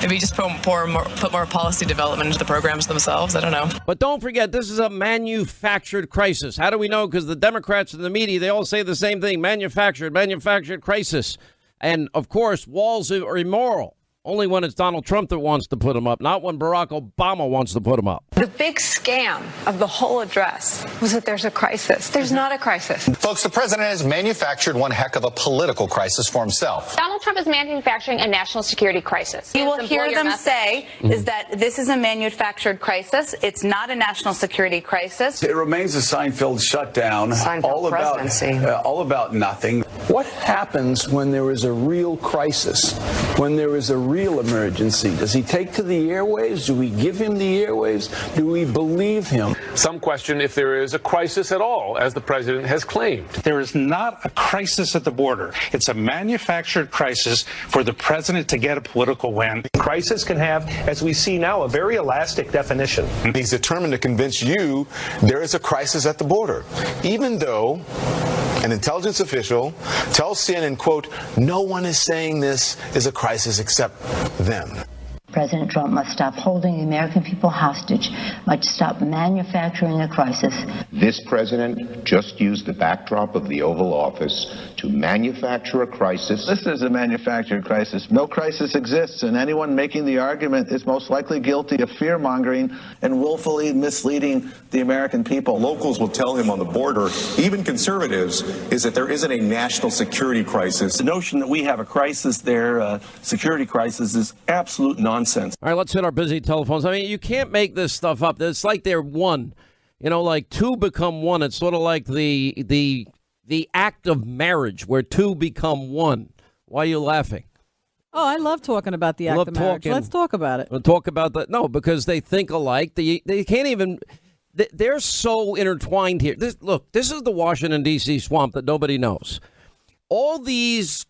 maybe just put more policy development into the programs themselves. I don't know. But don't forget, this is a manufactured crisis. How do we know? Because the Democrats and the media, they all say the same thing. Manufactured crisis. And, of course, walls are immoral. Only when it's Donald Trump that wants to put them up, not when Barack Obama wants to put them up. The big scam of the whole address was that there's a crisis. There's not a crisis. Folks, the president has manufactured one heck of a political crisis for himself. Donald Trump is manufacturing a national security crisis. You will hear them say is that this is a manufactured crisis. It's not a national security crisis. It remains a Seinfeld shutdown. Seinfeld all about nothing. What happens when there is a real crisis, when there is a real emergency? Does he take to the airwaves? Do we give him the airwaves? Do we believe him? Some question if there is a crisis at all, as the president has claimed. There is not a crisis at the border. It's a manufactured crisis for the president to get a political win. Crisis can have, as we see now, a very elastic definition. He's determined to convince you there is a crisis at the border, even though an intelligence official tells CNN, quote, no one is saying this is a crisis except them. President Trump must stop holding the American people hostage, must stop manufacturing a crisis. This president just used the backdrop of the Oval Office to manufacture a crisis. This is a manufactured crisis. No crisis exists, and anyone making the argument is most likely guilty of fear-mongering and willfully misleading the American people. Locals will tell him on the border, even conservatives, is that there isn't a national security crisis. The notion that we have a crisis there, a security crisis, is absolute nonsense. All right, let's hit our busy telephones. I mean, you can't make this stuff up. It's like they're one. You know, like two become one. It's sort of like the act of marriage where two become one. Why are you laughing? Oh, I love talking about the act of marriage. Let's talk about it. We'll talk about that. No, because they think alike. They can't even. They're so intertwined here. Look, this is the Washington, D.C. swamp that nobody knows. All these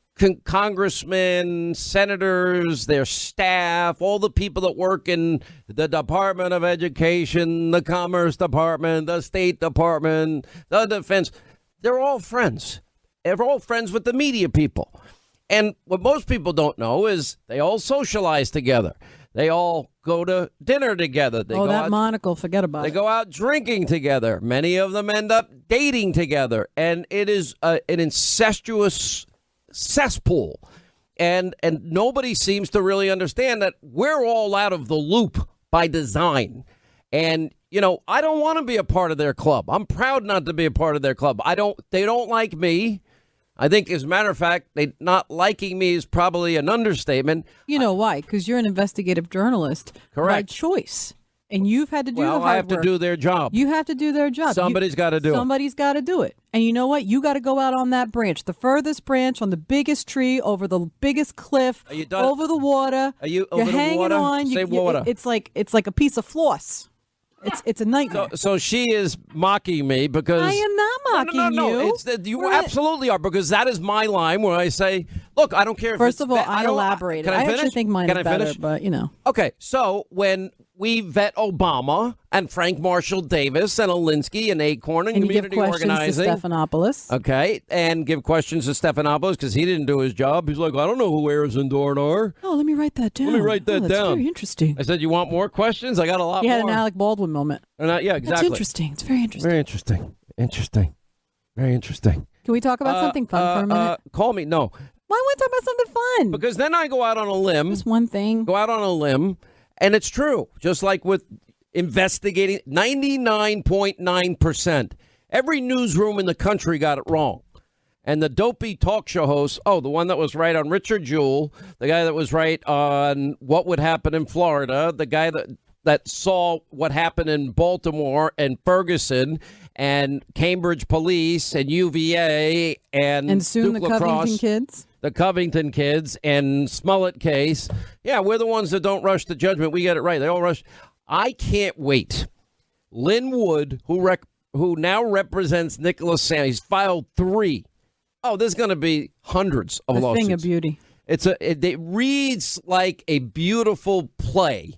congressmen, senators, their staff, all the people that work in the Department of Education, the Commerce Department, the State Department, the Defense, they're all friends. They're all friends with the media people. And what most people don't know is they all socialize together. They all go to dinner together. They go that out, monocle, forget about it. They go out drinking together. Many of them end up dating together. And it is an incestuous cesspool. And nobody seems to really understand that we're all out of the loop by design. And, you know, I don't want to be a part of their club. I'm proud not to be a part of their club. They don't like me. I think, as a matter of fact, they not liking me is probably an understatement. You know why? Because you're an investigative journalist. Correct. By choice. And you've had to do the hard work. I have to do their job. You have to do their job. Somebody's got to do it. Somebody's got to do it. And you know what? You got to go out on that branch, the furthest branch, on the biggest tree, over the biggest cliff, over the water. Are you You're over the hanging water? on. Say water. It's like a piece of floss. It's a nightmare. So she is mocking me because I am not mocking you. You absolutely are, because that is my line where I say, look, I don't care. First of all, I elaborated. Can I finish? Actually think mine is better, finish? but you know. Okay, so when we vet Obama and Frank Marshall Davis and Alinsky and Acorn and you community give questions organizing, to Stephanopoulos. Okay, and give questions to Stephanopoulos because he didn't do his job. He's like, I don't know who Ayers and Dorn are. Oh, let me write that down. Let me write that that's down. Very interesting. I said, you want more questions? I got a lot You more. had an Alec Baldwin moment. Yeah, exactly. That's interesting. It's very interesting. Very interesting. Interesting. Very interesting. Can we talk about something fun for a minute? Call me. No. Why want to talk about something fun? Because then I go out on a limb. Just one thing. Go out on a limb, and it's true. Just like with investigating, 99.9%. Every newsroom in the country got it wrong. And the dopey talk show host, the one that was right on Richard Jewell, the guy that was right on what would happen in Florida, the guy that saw what happened in Baltimore and Ferguson and Cambridge Police and UVA and soon Duke the Lacrosse, Covington kids. The Covington kids and Smollett case. Yeah, we're the ones that don't rush to judgment. We get it right. They all rush. I can't wait. Lynn Wood, who now represents Nicholas Sand, he's filed 3. Oh, there's going to be hundreds of lawsuits. A thing of beauty. It reads like a beautiful play.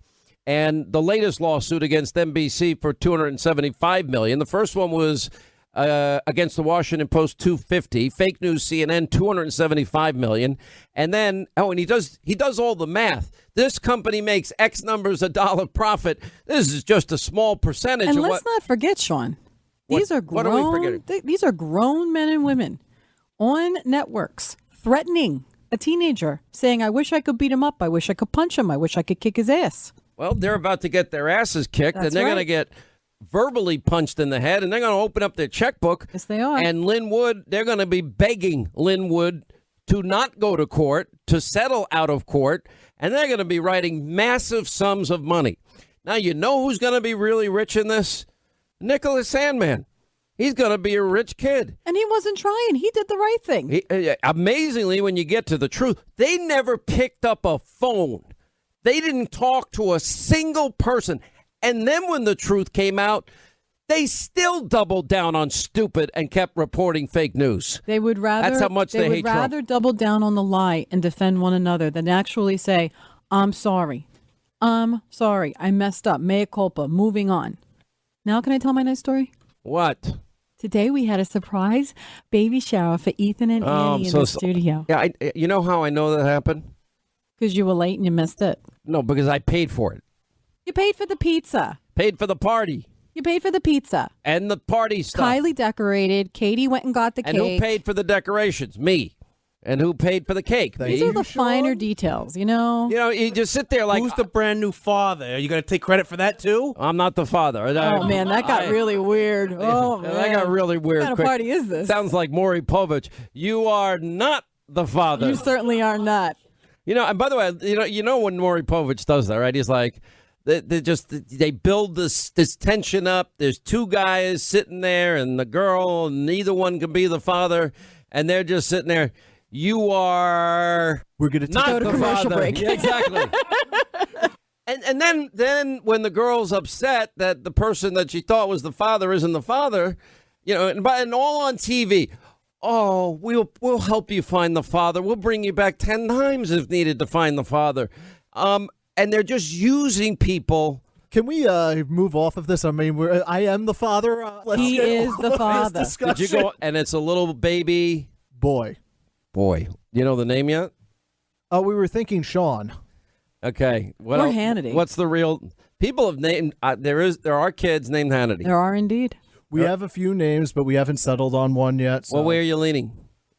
And the latest lawsuit against NBC for $275 million. The first one was against the Washington Post, $250. Fake news CNN, $275 million. And then, and he does all the math. This company makes X numbers a dollar profit. This is just a small percentage. And of let's not forget, Sean, these are grown. What are we forgetting? These are grown men and women on networks threatening a teenager, saying, "I wish I could beat him up. I wish I could punch him. I wish I could kick his ass." Well, they're about to get their asses kicked, That's and they're right. going to get verbally punched in the head, and they're going to open up their checkbook. Yes, they are. And Lynn Wood, they're going to be begging Lynn Wood to not go to court, to settle out of court, and they're going to be writing massive sums of money. Now, you know who's going to be really rich in this? Nicholas Sandmann. He's going to be a rich kid. And he wasn't trying. He did the right thing. Amazingly, when you get to the truth, they never picked up a phone. They didn't talk to a single person. And then when the truth came out, they still doubled down on stupid and kept reporting fake neuse. They would rather. That's how much they hate Trump. Double down on the lie and defend one another than actually say, "I'm sorry. I'm sorry. I messed up. Mea culpa. Moving on." Now, can I tell my nice story? What? Today we had a surprise baby shower for Ethan and Annie in the studio. Yeah, you know how I know that happened? Because you were late and you missed it. No, because I paid for it. You paid for the pizza. Paid for the party. You paid for the pizza. And the party stuff. Kylie decorated. Katie went and got the cake. And who paid for the decorations? Me. And who paid for the cake? These are the finer details, you know? You know, you just sit there like... Who's the brand new father? Are you going to take credit for that, too? I'm not the father. Oh, man, that got really weird. Oh, man. That got really weird. What kind of party is this? Sounds like Maury Povich. You are not the father. You certainly are not. You know, and by the way, you know when Maury Povich does that, right? He's like... They build this tension up. There's two guys sitting there and the girl, and neither one can be the father. And they're just sitting there. You are We're gonna not go to the commercial father. break. Yeah, exactly. and then when the girl's upset that the person that she thought was the father isn't the father, you know, and all on TV. Oh, we'll help you find the father. We'll bring you back 10 times if needed to find the father. And they're just using people. Can we move off of this? I mean, I am the father. He is the father. Did you go? And it's a little baby boy. You know the name yet? Oh, we were thinking Sean. Okay. What or else? Hannity. What's the real? People have named. There are kids named Hannity. There are indeed. We have a few names, but we haven't settled on one yet. So. Well, where are you leaning?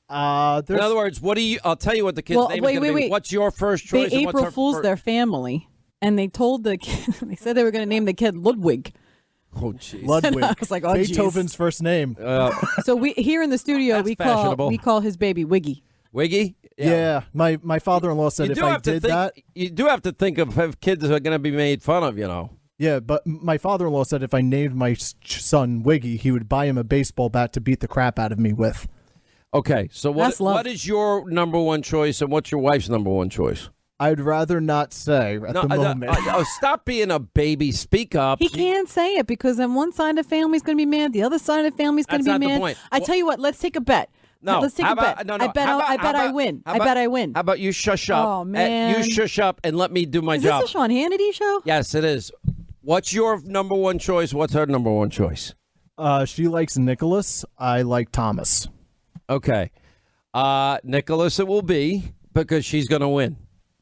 In other words, what do you? I'll tell you what the kid's name is going to be. What's your first choice? They April Fool's their family, and they told the kid, they said they were going to name the kid Ludwig. Oh, jeez. Ludwig. I was like, oh, Beethoven's first name. So we here in the studio we call his baby Wiggy. Wiggy? Yeah. My father-in-law said if I did that, you do have to think of if kids are going to be made fun of. You know. Yeah, but my father-in-law said if I named my son Wiggy, he would buy him a baseball bat to beat the crap out of me with. Okay, so what is your number one choice, and what's your wife's number one choice? I'd rather not say at the moment. Stop being a baby. Speak up. He can't say it because then one side of the family's going to be mad, the other side of the family's going to be That's not mad. the point. I tell you what, let's take a bet. No, let's take a bet. I bet I win. I bet I win. How about you shush up? Oh man, you shush up and let me do my job. Is this a Sean Hannity show? Yes, it is. What's your number one choice? What's her number one choice? She likes Nicholas. I like Thomas. Okay. Nicholas it will be because she's going to win.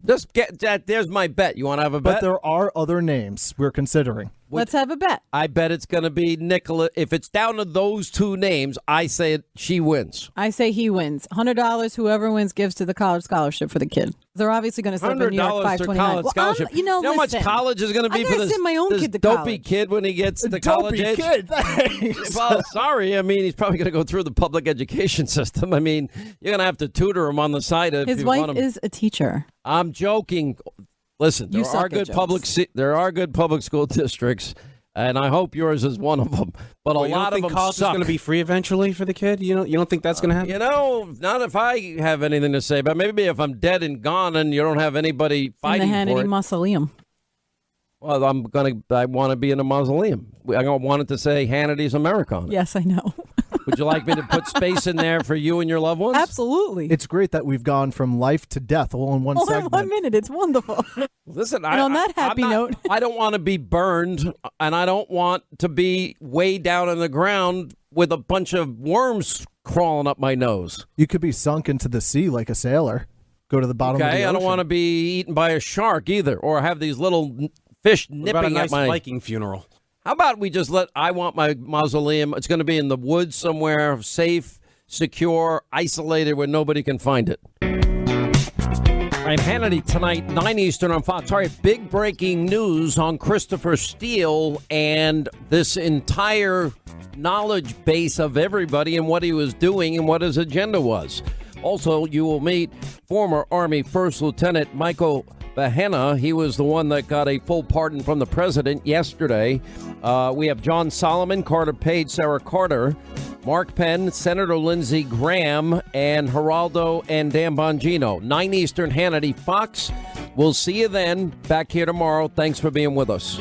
Just get that. There's my bet. You want to have a bet? But there are other names we're considering. Let's have a bet. I bet it's going to be Nicholas. If it's down to those two names, I say she wins. I say he wins. $100. Whoever wins gives to the college scholarship for the kid. They're obviously going to set up a New York 529. College scholarship. You know how much college is going to be for this, send my own this kid to dopey college. kid when he gets to college age? Kid, thanks. Well, sorry. I mean, he's probably going to go through the public education system. I mean, you're going to have to tutor him on the side. His wife is a teacher. I'm joking. Listen, there are good public school districts. And I hope yours is one of them. But a lot of them college suck. is going to be free eventually for the kid? You don't think that's going to happen? You know, not if I have anything to say. But maybe if I'm dead and gone and you don't have anybody fighting in the for Hannity it. Mausoleum. Well, I want to be in a mausoleum. I want it to say Hannity's America on it. Yes, I know. Would you like me to put space in there for you and your loved ones? Absolutely. It's great that we've gone from life to death all in one segment. All in 1 minute. It's wonderful. Listen, on that happy note. I don't want to be burned, and I don't want to be way down in the ground with a bunch of worms crawling up my nose. You could be sunk into the sea like a sailor. Go to the bottom of the ocean. I don't want to be eaten by a shark either, or have these little fish nipping at my Viking funeral. How about we just I want my mausoleum. It's going to be in the woods somewhere, safe, secure, isolated, where nobody can find it. I'm Hannity tonight, 9 Eastern on Fox. Sorry, big breaking news on Christopher Steele and this entire knowledge base of everybody and what he was doing and what his agenda was. Also, you will meet former Army First Lieutenant Michael Bahena. He was the one that got a full pardon from the president yesterday. We have John Solomon, Carter Page, Sarah Carter, Mark Penn, Senator Lindsey Graham, and Geraldo and Dan Bongino. 9 Eastern, Hannity, Fox. We'll see you then. Back here tomorrow. Thanks for being with us.